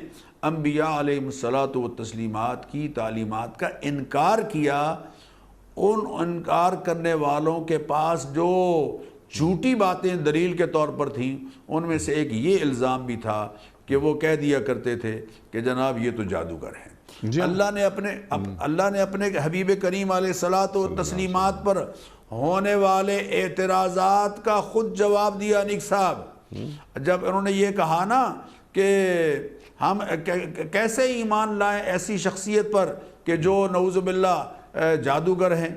انبیاء علیہ الصلاۃ والتسلیمات کی تعلیمات کا انکار کیا، ان انکار کرنے والوں کے پاس جو جھوٹی باتیں دلیل کے طور پر تھیں، ان میں سے ایک یہ الزام بھی تھا کہ وہ کہہ دیا کرتے تھے کہ جناب یہ تو جادوگر ہیں۔ اللہ نے اپنے حبیب کریم علیہ الصلاۃ والتسلیمات پر ہونے والے اعتراضات کا خود جواب دیا انیک صاحب، جب انہوں نے یہ کہا نا کہ ہم کیسے ایمان لائیں ایسی شخصیت پر کہ جو نعوذ باللہ جادوگر ہیں،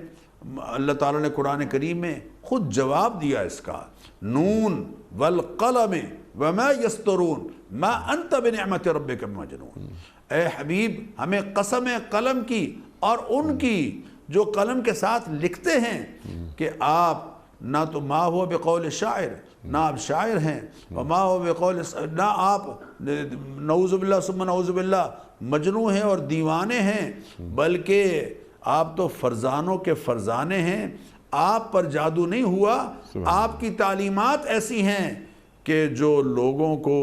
اللہ تعالیٰ نے قرآن کریم میں خود جواب دیا اس کا، نون والقلم وما یسطرون ما انت بنعمت ربک بمجنون۔ اے حبیب ہمیں قسم قلم کی اور ان کی جو قلم کے ساتھ لکھتے ہیں کہ آپ نہ تو ما ہوا بقول شاعر، نہ آپ شاعر ہیں، وما ہوا بقول، نہ آپ نعوذ باللہ ثم نعوذ باللہ مجنون ہیں اور دیوانے ہیں، بلکہ آپ تو فرزانوں کے فرزانے ہیں، آپ پر جادو نہیں ہوا، آپ کی تعلیمات ایسی ہیں کہ جو لوگوں کو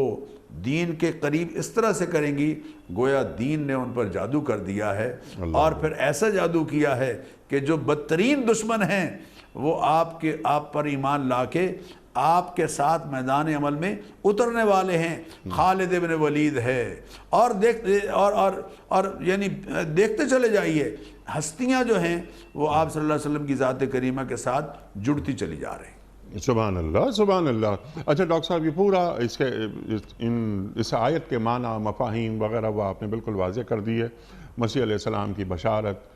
دین کے قریب اس طرح سے کریں گی گویا دین نے ان پر جادو کر دیا ہے، اور پھر ایسا جادو کیا ہے کہ جو بدترین دشمن ہیں وہ آپ پر ایمان لا کے آپ کے ساتھ میدان عمل میں اترنے والے ہیں۔ خالد ابن ولید ہے، اور یعنی دیکھتے چلے جائیے ہستیاں جو ہیں وہ آپ صلی اللہ علیہ وسلم کی ذات کریمہ کے ساتھ جڑتی چلی جا رہی ہیں۔ سبحان اللہ سبحان اللہ۔ اچھا ڈاکٹر صاحب، یہ پورا اس آیت کے معنی مفاہیم وغیرہ وہ آپ نے بالکل واضح کر دی ہے، مسیح علیہ السلام کی بشارت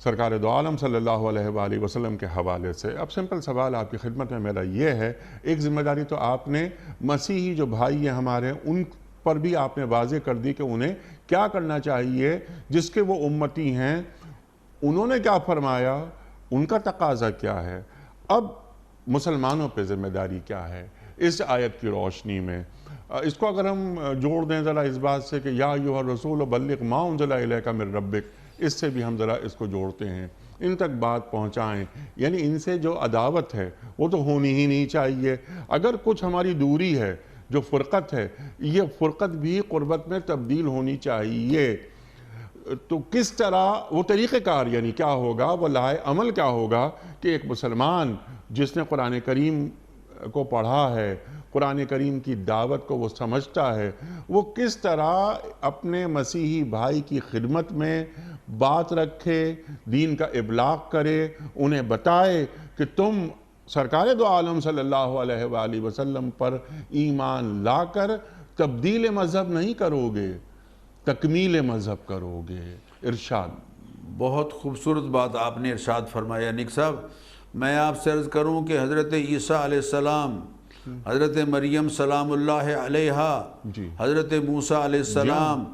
سرکار دو عالم صلی اللہ علیہ وآلہ وسلم کے حوالے سے۔ اب سمپل سوال آپ کی خدمت میں میرا یہ ہے، ایک ذمہ داری تو آپ نے مسیحی جو بھائی ہیں ہمارے ان پر بھی آپ نے واضح کر دی کہ انہیں کیا کرنا چاہیے، جس کے وہ امتی ہیں انہوں نے کیا فرمایا، ان کا تقاضا کیا ہے۔ اب مسلمانوں پہ ذمہ داری کیا ہے اس آیت کی روشنی میں؟ اس کو اگر ہم جوڑ دیں ذرا اس بات سے کہ یا ایھا الرسول بلغ ما انزل الیک من ربک، اس سے بھی ہم ذرا اس کو جوڑتے ہیں، ان تک بات پہنچائیں، یعنی ان سے جو عداوت ہے وہ تو ہونی ہی نہیں چاہیے۔ اگر کچھ ہماری دوری ہے، جو فرقت ہے، یہ فرقت بھی قربت میں تبدیل ہونی چاہیے۔ تو کس طرح وہ طریقہ کار یعنی کیا ہوگا، وہ لائے عمل کیا ہوگا کہ ایک مسلمان جس نے قرآن کریم کو پڑھا ہے، قرآن کریم کی دعوت کو وہ سمجھتا ہے، وہ کس طرح اپنے مسیحی بھائی کی خدمت میں بات رکھے، دین کا ابلاغ کرے، انہیں بتائے کہ تم سرکار دو عالم صلی اللہ علیہ وآلہ وسلم پر ایمان لا کر تبدیل مذہب نہیں کرو گے، تکمیل مذہب کرو گے۔ ارشاد۔ بہت خوبصورت بات آپ نے ارشاد فرمایا نیک صاحب۔ میں آپ سے عرض کروں کہ حضرت عیسیٰ علیہ السلام، حضرت مریم سلام اللہ علیہا، حضرت موسیٰ علیہ السلام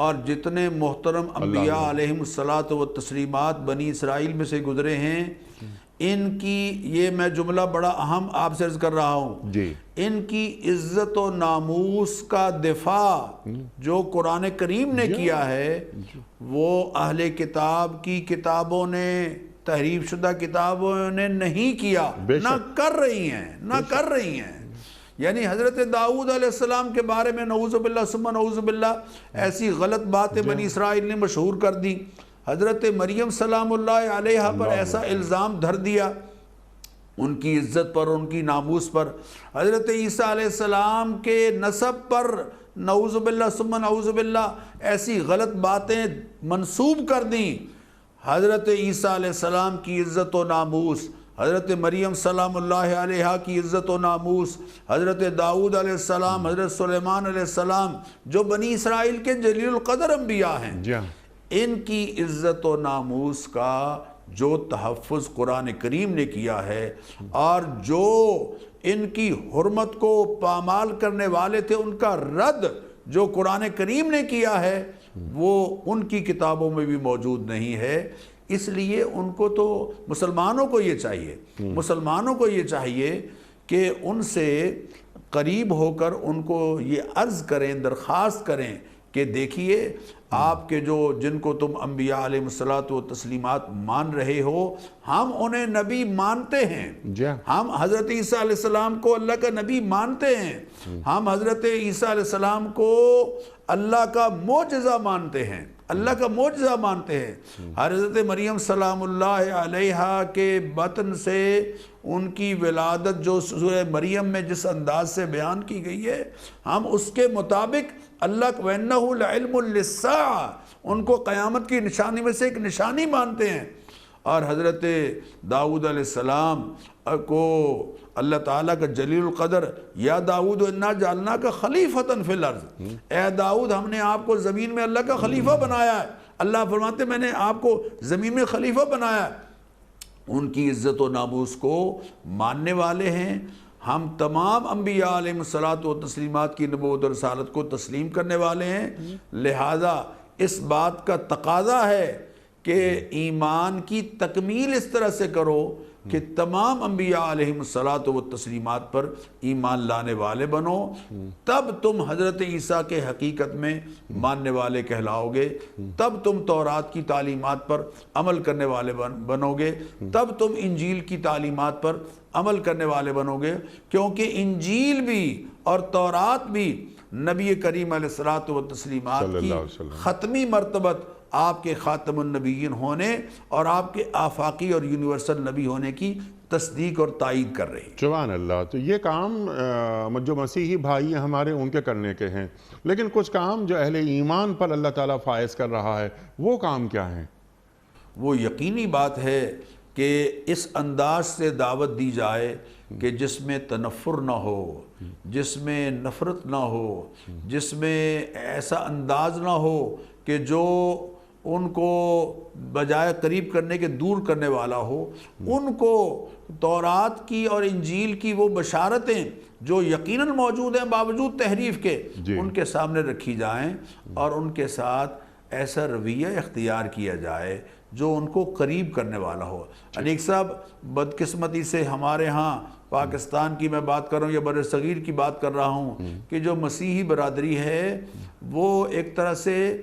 اور جتنے محترم انبیاء علیہم الصلاۃ والتسلیمات بنی اسرائیل میں سے گزرے ہیں، ان کی، یہ میں جملہ بڑا اہم آپ سے عرض کر رہا ہوں، ان کی عزت و ناموس کا دفاع جو قرآن کریم نے کیا ہے، وہ اہل کتاب کی کتابوں نے، تحریف شدہ کتابوں نے نہیں کیا، نہ کر رہی ہیں یعنی حضرت داؤد علیہ السلام کے بارے میں نعوذ باللہ ثم نعوذ باللہ ایسی غلط باتیں بنی اسرائیل نے مشہور کر دی، حضرت مریم سلام اللہ علیہا پر ایسا الزام دھر دیا ان کی عزت پر، ان کی ناموس پر، حضرت عیسیٰ علیہ السلام کے نسب پر نعوذ باللہ ثم نعوذ باللہ ایسی غلط باتیں منسوب کر دیں۔ حضرت عیسیٰ علیہ السلام کی عزت و ناموس، حضرت مریم سلام اللہ علیہا کی عزت و ناموس، حضرت داؤد علیہ السلام، حضرت سلیمان علیہ السلام، جو بنی اسرائیل کے جلیل القدر انبیاء ہیں، ان کی عزت و ناموس کا جو تحفظ قرآن کریم نے کیا ہے، اور جو ان کی حرمت کو پامال کرنے والے تھے ان کا رد جو قرآن کریم نے کیا ہے، وہ ان کی کتابوں میں بھی موجود نہیں ہے۔ اس لیے ان کو تو مسلمانوں کو یہ چاہیے کہ ان سے قریب ہو کر ان کو یہ عرض کریں، درخواست کریں کہ دیکھیے آپ کے جن کو تم انبیاء علیہ الصلاۃ والتسلیمات مان رہے ہو، ہم انہیں نبی مانتے ہیں، ہم حضرت عیسیٰ علیہ السلام کو اللہ کا نبی مانتے ہیں، ہم حضرت عیسیٰ علیہ السلام کو اللہ کا معجزہ مانتے ہیں، حضرت مریم سلام اللہ علیہا کے بطن سے ان کی ولادت جو سورہ مریم میں جس انداز سے بیان کی گئی ہے، ہم اس کے مطابق اللہ وَإِنَّهُ لَعِلْمٌ لِلسَّاعَةِ ان کو قیامت کی نشانی میں سے ایک نشانی مانتے ہیں۔ اور حضرت داؤد علیہ السلام کو اللہ تعالیٰ کا جلیل القدر، یا داؤد انا جعلناک خلیفۃ فی الارض، اے داؤد ہم نے آپ کو زمین میں اللہ کا خلیفہ بنایا ہے، اللہ فرماتے میں نے آپ کو زمین میں خلیفہ بنایا ہے۔ ان کی عزت و ناموس کو ماننے والے ہیں ہم، تمام انبیاء علیہ الصلاۃ والتسلیمات کی نبوت اور رسالت کو تسلیم کرنے والے ہیں، لہٰذا اس بات کا تقاضا ہے کہ ایمان کی تکمیل اس طرح سے کرو کہ تمام انبیاء علیہ الصلاۃ والتسلیمات پر ایمان لانے والے بنو، تب تم حضرت عیسیٰ کے حقیقت میں ماننے والے کہلاؤ گے، تب تم تورات کی تعلیمات پر عمل کرنے والے بنو گے، تب تم انجیل کی تعلیمات پر عمل کرنے والے بنو گے، کیونکہ انجیل بھی اور تورات بھی نبی کریم علیہ الصلاۃ والتسلیمات کی ختمی مرتبت آپ کے خاتم النبیین ہونے اور آپ کے آفاقی اور یونیورسل نبی ہونے کی تصدیق اور تائید کر رہی۔ سبحان اللہ۔ تو یہ کام جو مسیحی بھائی ہیں ہمارے ان کے کرنے کے ہیں، لیکن کچھ کام جو اہل ایمان پر اللہ تعالیٰ فائز کر رہا ہے، وہ کام کیا ہیں؟ وہ یقینی بات ہے کہ اس انداز سے دعوت دی جائے کہ جس میں تنفر نہ ہو، جس میں نفرت نہ ہو، جس میں ایسا انداز نہ ہو کہ جو ان کو بجائے قریب کرنے کے دور کرنے والا ہو، ان کو تورات کی اور انجیل کی وہ بشارتیں جو یقیناً موجود ہیں باوجود تحریف کے، ان کے سامنے رکھی جائیں اور ان کے ساتھ ایسا رویہ اختیار کیا جائے جو ان کو قریب کرنے والا ہو۔ انیک صاحب، بدقسمتی سے ہمارے ہاں پاکستان کی میں بات کر رہا ہوں یا بر صغیر کی بات کر رہا ہوں کہ جو مسیحی برادری ہے وہ ایک طرح سے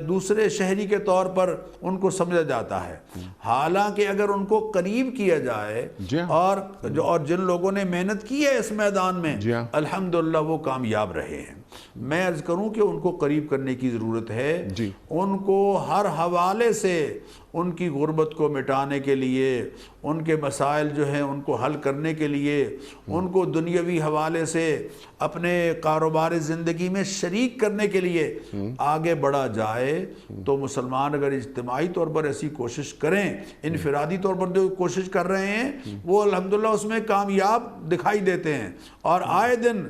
دوسرے شہری کے طور پر ان کو سمجھا جاتا ہے، حالانکہ اگر ان کو قریب کیا جائے اور جن لوگوں نے محنت کی ہے اس میدان میں الحمدللہ وہ کامیاب رہے ہیں، میں عرض کروں کہ ان کو قریب کرنے کی ضرورت ہے، ان کو ہر حوالے سے ان کی غربت کو مٹانے کے لیے، ان کے مسائل جو ہیں ان کو حل کرنے کے لیے، ان کو دنیاوی حوالے سے اپنے کاروبار زندگی میں شریک کرنے کے لیے آگے بڑھا جائے تو مسلمان اگر اجتماعی طور پر ایسی کوشش کریں، انفرادی طور پر جو کوشش کر رہے ہیں وہ الحمدللہ اس میں کامیاب دکھائی دیتے ہیں، اور آئے دن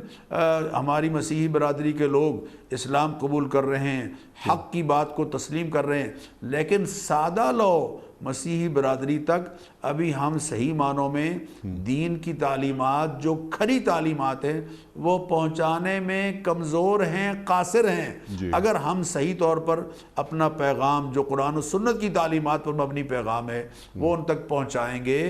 ہماری مسیحی برادری کے لوگ اسلام قبول کر رہے ہیں، حق کی بات کو تسلیم کر رہے ہیں، لیکن سادہ لو مسیحی برادری تک ابھی ہم صحیح معنوں میں دین کی تعلیمات جو کھری تعلیمات ہیں وہ پہنچانے میں کمزور ہیں، قاصر ہیں۔ اگر ہم صحیح طور پر اپنا پیغام جو قرآن و سنت کی تعلیمات پر مبنی پیغام ہے وہ ان تک پہنچائیں گے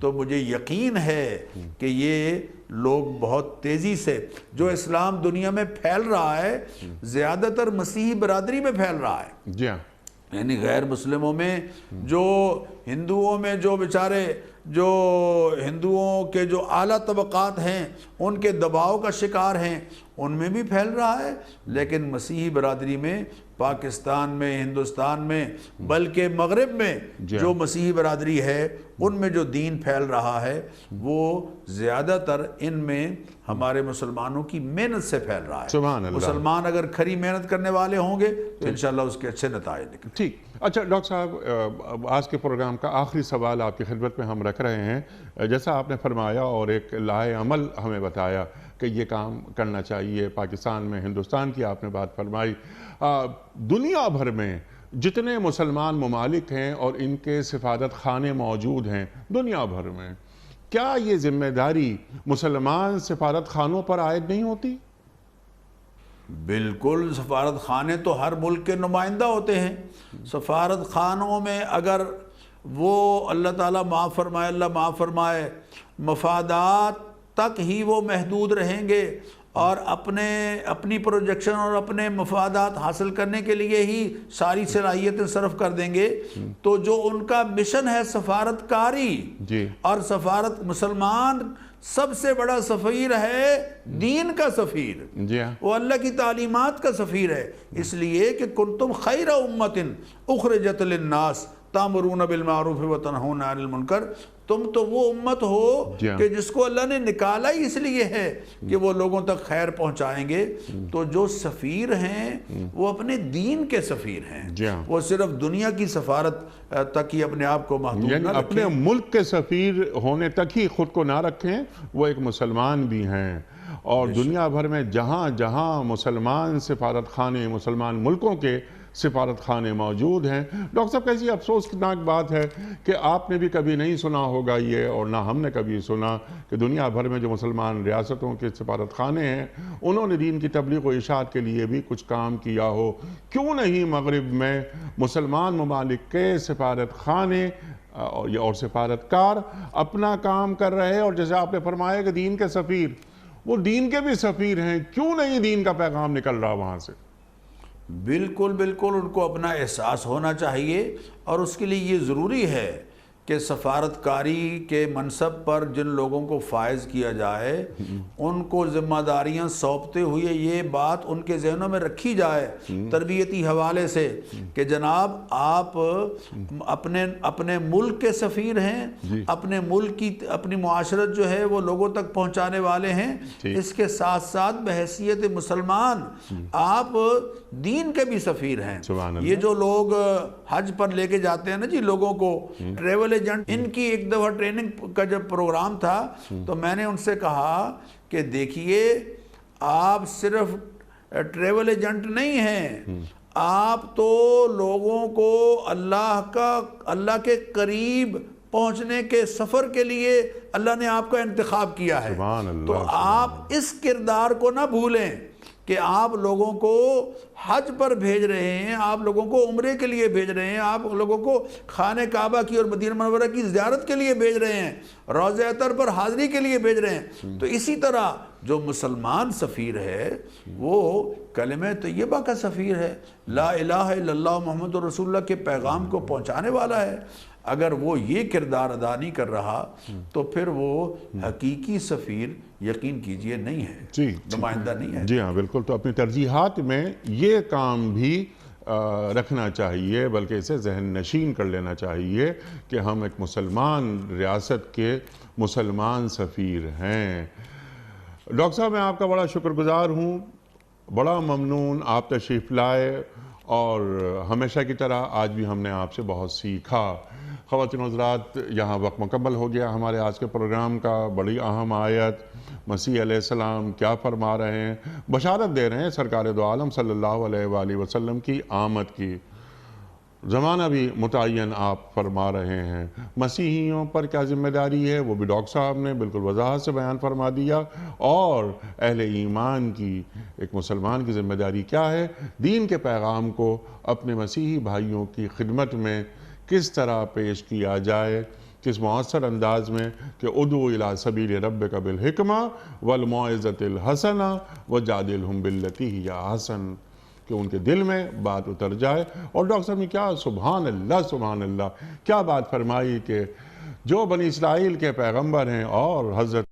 تو مجھے یقین ہے کہ یہ لوگ بہت تیزی سے، جو اسلام دنیا میں پھیل رہا ہے زیادہ تر مسیحی برادری میں پھیل رہا ہے، جی ہاں، یعنی غیر مسلموں میں، جو ہندوؤں میں جو بیچارے جو ہندوؤں کے جو اعلیٰ طبقات ہیں ان کے دباؤ کا شکار ہیں ان میں بھی پھیل رہا ہے، لیکن مسیحی برادری میں، پاکستان میں، ہندوستان میں، بلکہ مغرب میں جو مسیحی برادری ہے ان میں جو دین پھیل رہا ہے وہ زیادہ تر ان میں ہمارے مسلمانوں کی محنت سے پھیل رہا ہے۔ سبحان اللہ۔ مسلمان اگر کھری محنت کرنے والے ہوں گے تو انشاءاللہ اس کے اچھے نتائج نکلیں۔ ٹھیک، اچھا ڈاکٹر صاحب، آج کے پروگرام کا آخری سوال آپ کی خدمت میں ہم رکھ رہے ہیں۔ جیسا آپ نے فرمایا اور ایک لائحہ عمل ہمیں بتایا کہ یہ کام کرنا چاہیے پاکستان میں، ہندوستان کی آپ نے بات فرمائی، دنیا بھر میں جتنے مسلمان ممالک ہیں اور ان کے سفارت خانے موجود ہیں دنیا بھر میں، کیا یہ ذمہ داری مسلمان سفارت خانوں پر عائد نہیں ہوتی؟ بالکل، سفارت خانے تو ہر ملک کے نمائندہ ہوتے ہیں۔ سفارت خانوں میں اگر وہ اللہ تعالیٰ معاف فرمائے، اللہ معاف فرمائے، مفادات تک ہی وہ محدود رہیں گے اور اپنی پروجیکشن اور اپنے مفادات حاصل کرنے کے لیے ہی ساری صلاحیتیں صرف کر دیں گے تو جو ان کا مشن ہے سفارت کاری، اور سفارت، مسلمان سب سے بڑا سفیر ہے دین کا سفیر، وہ اللہ کی تعلیمات کا سفیر ہے، اس لیے کہ کنتم خیر امت اخرجت للناس تامرون بالمعروف وتنہون عن المنکر، تم تو وہ امت ہو کہ جس کو اللہ نے نکالا ہی اس لیے ہے کہ وہ لوگوں تک خیر پہنچائیں گے۔ تو جو سفیر ہیں وہ اپنے دین کے سفیر ہیں، وہ صرف دنیا کی سفارت تک ہی اپنے آپ کو محدود نہ رکھیں، اپنے ملک کے سفیر ہونے تک ہی خود کو نہ رکھیں، وہ ایک مسلمان بھی ہیں، اور دنیا بھر میں جہاں جہاں مسلمان سفارت خانے، مسلمان ملکوں کے سفارت خانے موجود ہیں۔ ڈاکٹر صاحب، کیسی افسوسناک بات ہے کہ آپ نے بھی کبھی نہیں سنا ہوگا یہ، اور نہ ہم نے کبھی سنا کہ دنیا بھر میں جو مسلمان ریاستوں کے سفارت خانے ہیں انہوں نے دین کی تبلیغ و ارشاد کے لیے بھی کچھ کام کیا ہو۔ کیوں نہیں مغرب میں مسلمان ممالک کے سفارت خانے اور سفارتکار اپنا کام کر رہے ہیں؟ اور جیسے آپ نے فرمایا کہ دین کے سفیر، وہ دین کے بھی سفیر ہیں، کیوں نہیں دین کا پیغام نکل رہا وہاں سے؟ بالکل بالکل، ان کو اپنا احساس ہونا چاہیے، اور اس کے لیے یہ ضروری ہے کہ سفارتکاری کے منصب پر جن لوگوں کو فائز کیا جائے ان کو ذمہ داریاں سونپتے ہوئے یہ بات ان کے ذہنوں میں رکھی جائے تربیتی حوالے سے کہ جناب آپ اپنے ملک کے سفیر ہیں، اپنے ملک کی اپنی معاشرت جو ہے وہ لوگوں تک پہنچانے والے ہیں، اس کے ساتھ ساتھ بحیثیت مسلمان آپ دین کے بھی سفیر ہیں۔ یہ جو لوگ حج پر لے کے جاتے ہیں نا جی لوگوں کو، ٹریول ایجنٹ، ان کی ایک دفعہ ٹریننگ کا جب پروگرام تھا تو میں نے ان سے کہا کہ دیکھیے آپ صرف ٹریول ایجنٹ نہیں ہیں، آپ تو لوگوں کو اللہ کے قریب پہنچنے کے سفر کے لیے اللہ نے آپ کا انتخاب کیا ہے، تو آپ اس کردار کو نہ بھولیں کہ آپ لوگوں کو حج پر بھیج رہے ہیں، آپ لوگوں کو عمرے کے لیے بھیج رہے ہیں، آپ لوگوں کو خانہ کعبہ کی اور مدینہ منورہ کی زیارت کے لیے بھیج رہے ہیں، روضہ اطہر پر حاضری کے لیے بھیج رہے ہیں۔ تو اسی طرح جو مسلمان سفیر ہے وہ کلمہ طیبہ کا سفیر ہے، لا الہ الا اللہ محمد رسول اللہ کے پیغام کو پہنچانے والا ہے۔ اگر وہ یہ کردار ادا نہیں کر رہا تو پھر وہ حقیقی سفیر یقین کیجئے نہیں ہے، نمائندہ نہیں ہے۔ جی ہاں بالکل، تو اپنی ترجیحات میں یہ کام بھی رکھنا چاہیے، بلکہ اسے ذہن نشین کر لینا چاہیے کہ ہم ایک مسلمان ریاست کے مسلمان سفیر ہیں۔ ڈاکٹر صاحب، میں آپ کا بڑا شکر گزار ہوں، بڑا ممنون، آپ تشریف لائے اور ہمیشہ کی طرح آج بھی ہم نے آپ سے بہت سیکھا۔ خواتین و حضرات، یہاں وقت مکمل ہو گیا ہمارے آج کے پروگرام کا۔ بڑی اہم آیت، مسیح علیہ السلام کیا فرما رہے ہیں، بشارت دے رہے ہیں سرکار دو عالم صلی اللہ علیہ وآلہ وسلم کی آمد کی۔ زمانہ بھی متعین آپ فرما رہے ہیں۔ مسیحیوں پر کیا ذمہ داری ہے وہ بھی ڈاکٹر صاحب نے بالکل وضاحت سے بیان فرما دیا، اور اہل ایمان کی، ایک مسلمان کی ذمہ داری کیا ہے، دین کے پیغام کو اپنے مسیحی بھائیوں کی خدمت میں کس طرح پیش کیا جائے، کس مؤثر انداز میں، کہ ادعو الی سبیل ربک بالحکمہ والموعظۃ الحسنہ وجادلہم باللتی ہی احسن، کہ ان کے دل میں بات اتر جائے۔ اور ڈاکٹر صاحب نے کیا سبحان اللہ کیا بات فرمائی کہ جو بنی اسرائیل کے پیغمبر ہیں اور حضرت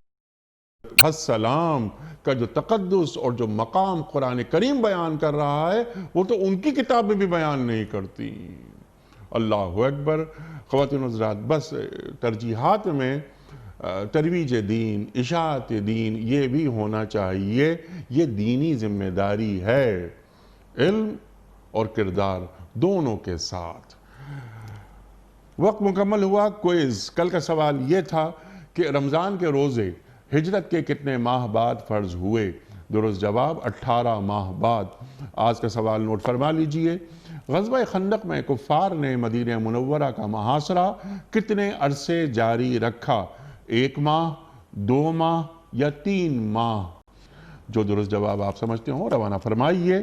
السلام کا جو تقدس اور جو مقام قرآن کریم بیان کر رہا ہے وہ تو ان کی کتاب میں بھی بیان نہیں کرتی۔ اللہ اکبر۔ خواتین و حضرات، بس ترجیحات میں ترویج دین، اشاعت دین یہ بھی ہونا چاہیے، یہ دینی ذمہ داری ہے، علم اور کردار دونوں کے ساتھ۔ وقت مکمل ہوا۔ کوئز کل کا سوال یہ تھا کہ رمضان کے روزے ہجرت کے کتنے ماہ بعد فرض ہوئے؟ درست جواب 18 ماہ بعد۔ آج کا سوال نوٹ فرما لیجئے۔ غزوہ خندق میں کفار نے مدینہ منورہ کا محاصرہ کتنے عرصے جاری رکھا؟ 1 ماہ، 2 ماہ یا 3 ماہ؟ جو درست جواب آپ سمجھتے ہوں روانہ فرمائیے۔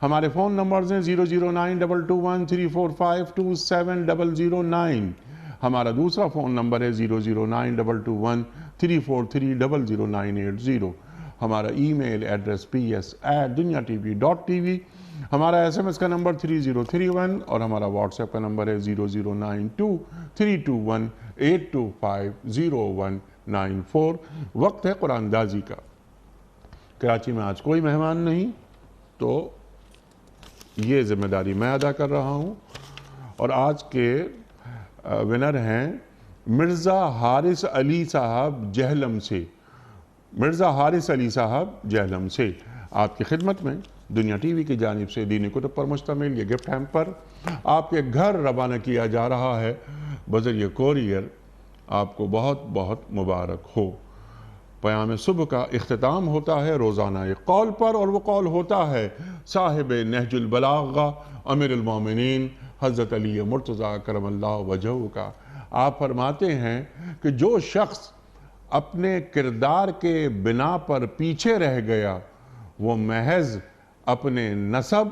ہمارے فون نمبرز ہیں 0092213452709، ہمارا دوسرا فون نمبر ہے 009221343000980، ہمارا ای میل ایڈریس ps@dunyatv.tv، ہمارا SMS کا نمبر 3031، اور ہمارا واٹس ایپ کا نمبر ہے 009232182509194۔ وقت ہے قرآن اندازی کا۔ کراچی میں آج کوئی مہمان نہیں، تو یہ ذمہ داری میں ادا کر رہا ہوں، اور آج کے ونر ہیں مرزا حارث علی صاحب جہلم سے۔ مرزا حارث علی صاحب جہلم سے آپ کی خدمت میں دنیا ٹی وی کی جانب سے دینی کتب پر مشتمل یہ گفٹ ہیمپر آپ کے گھر روانہ کیا جا رہا ہے بذریعہ کوریئر۔ آپ کو بہت بہت مبارک ہو۔ پیام صبح کا اختتام ہوتا ہے روزانہ ایک قول پر، اور وہ قول ہوتا ہے صاحب نہج البلاغہ امیر المومنین حضرت علی مرتضیٰ کرم اللہ وجہہ کا۔ آپ فرماتے ہیں کہ جو شخص اپنے کردار کے بنا پر پیچھے رہ گیا وہ محض اپنے نسب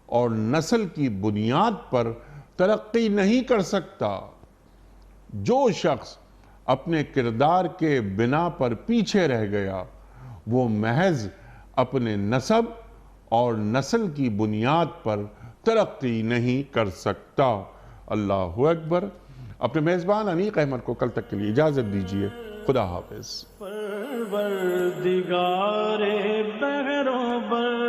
اور نسل کی بنیاد پر ترقی نہیں کر سکتا۔ جو شخص اپنے کردار کے بنا پر پیچھے رہ گیا وہ محض اپنے نسب اور نسل کی بنیاد پر ترقی نہیں کر سکتا۔ اللہ اکبر۔ اپنے میزبان انیق احمد کو کل تک کے لیے اجازت دیجیے۔ خدا حافظ۔ پروردگار بحر و بر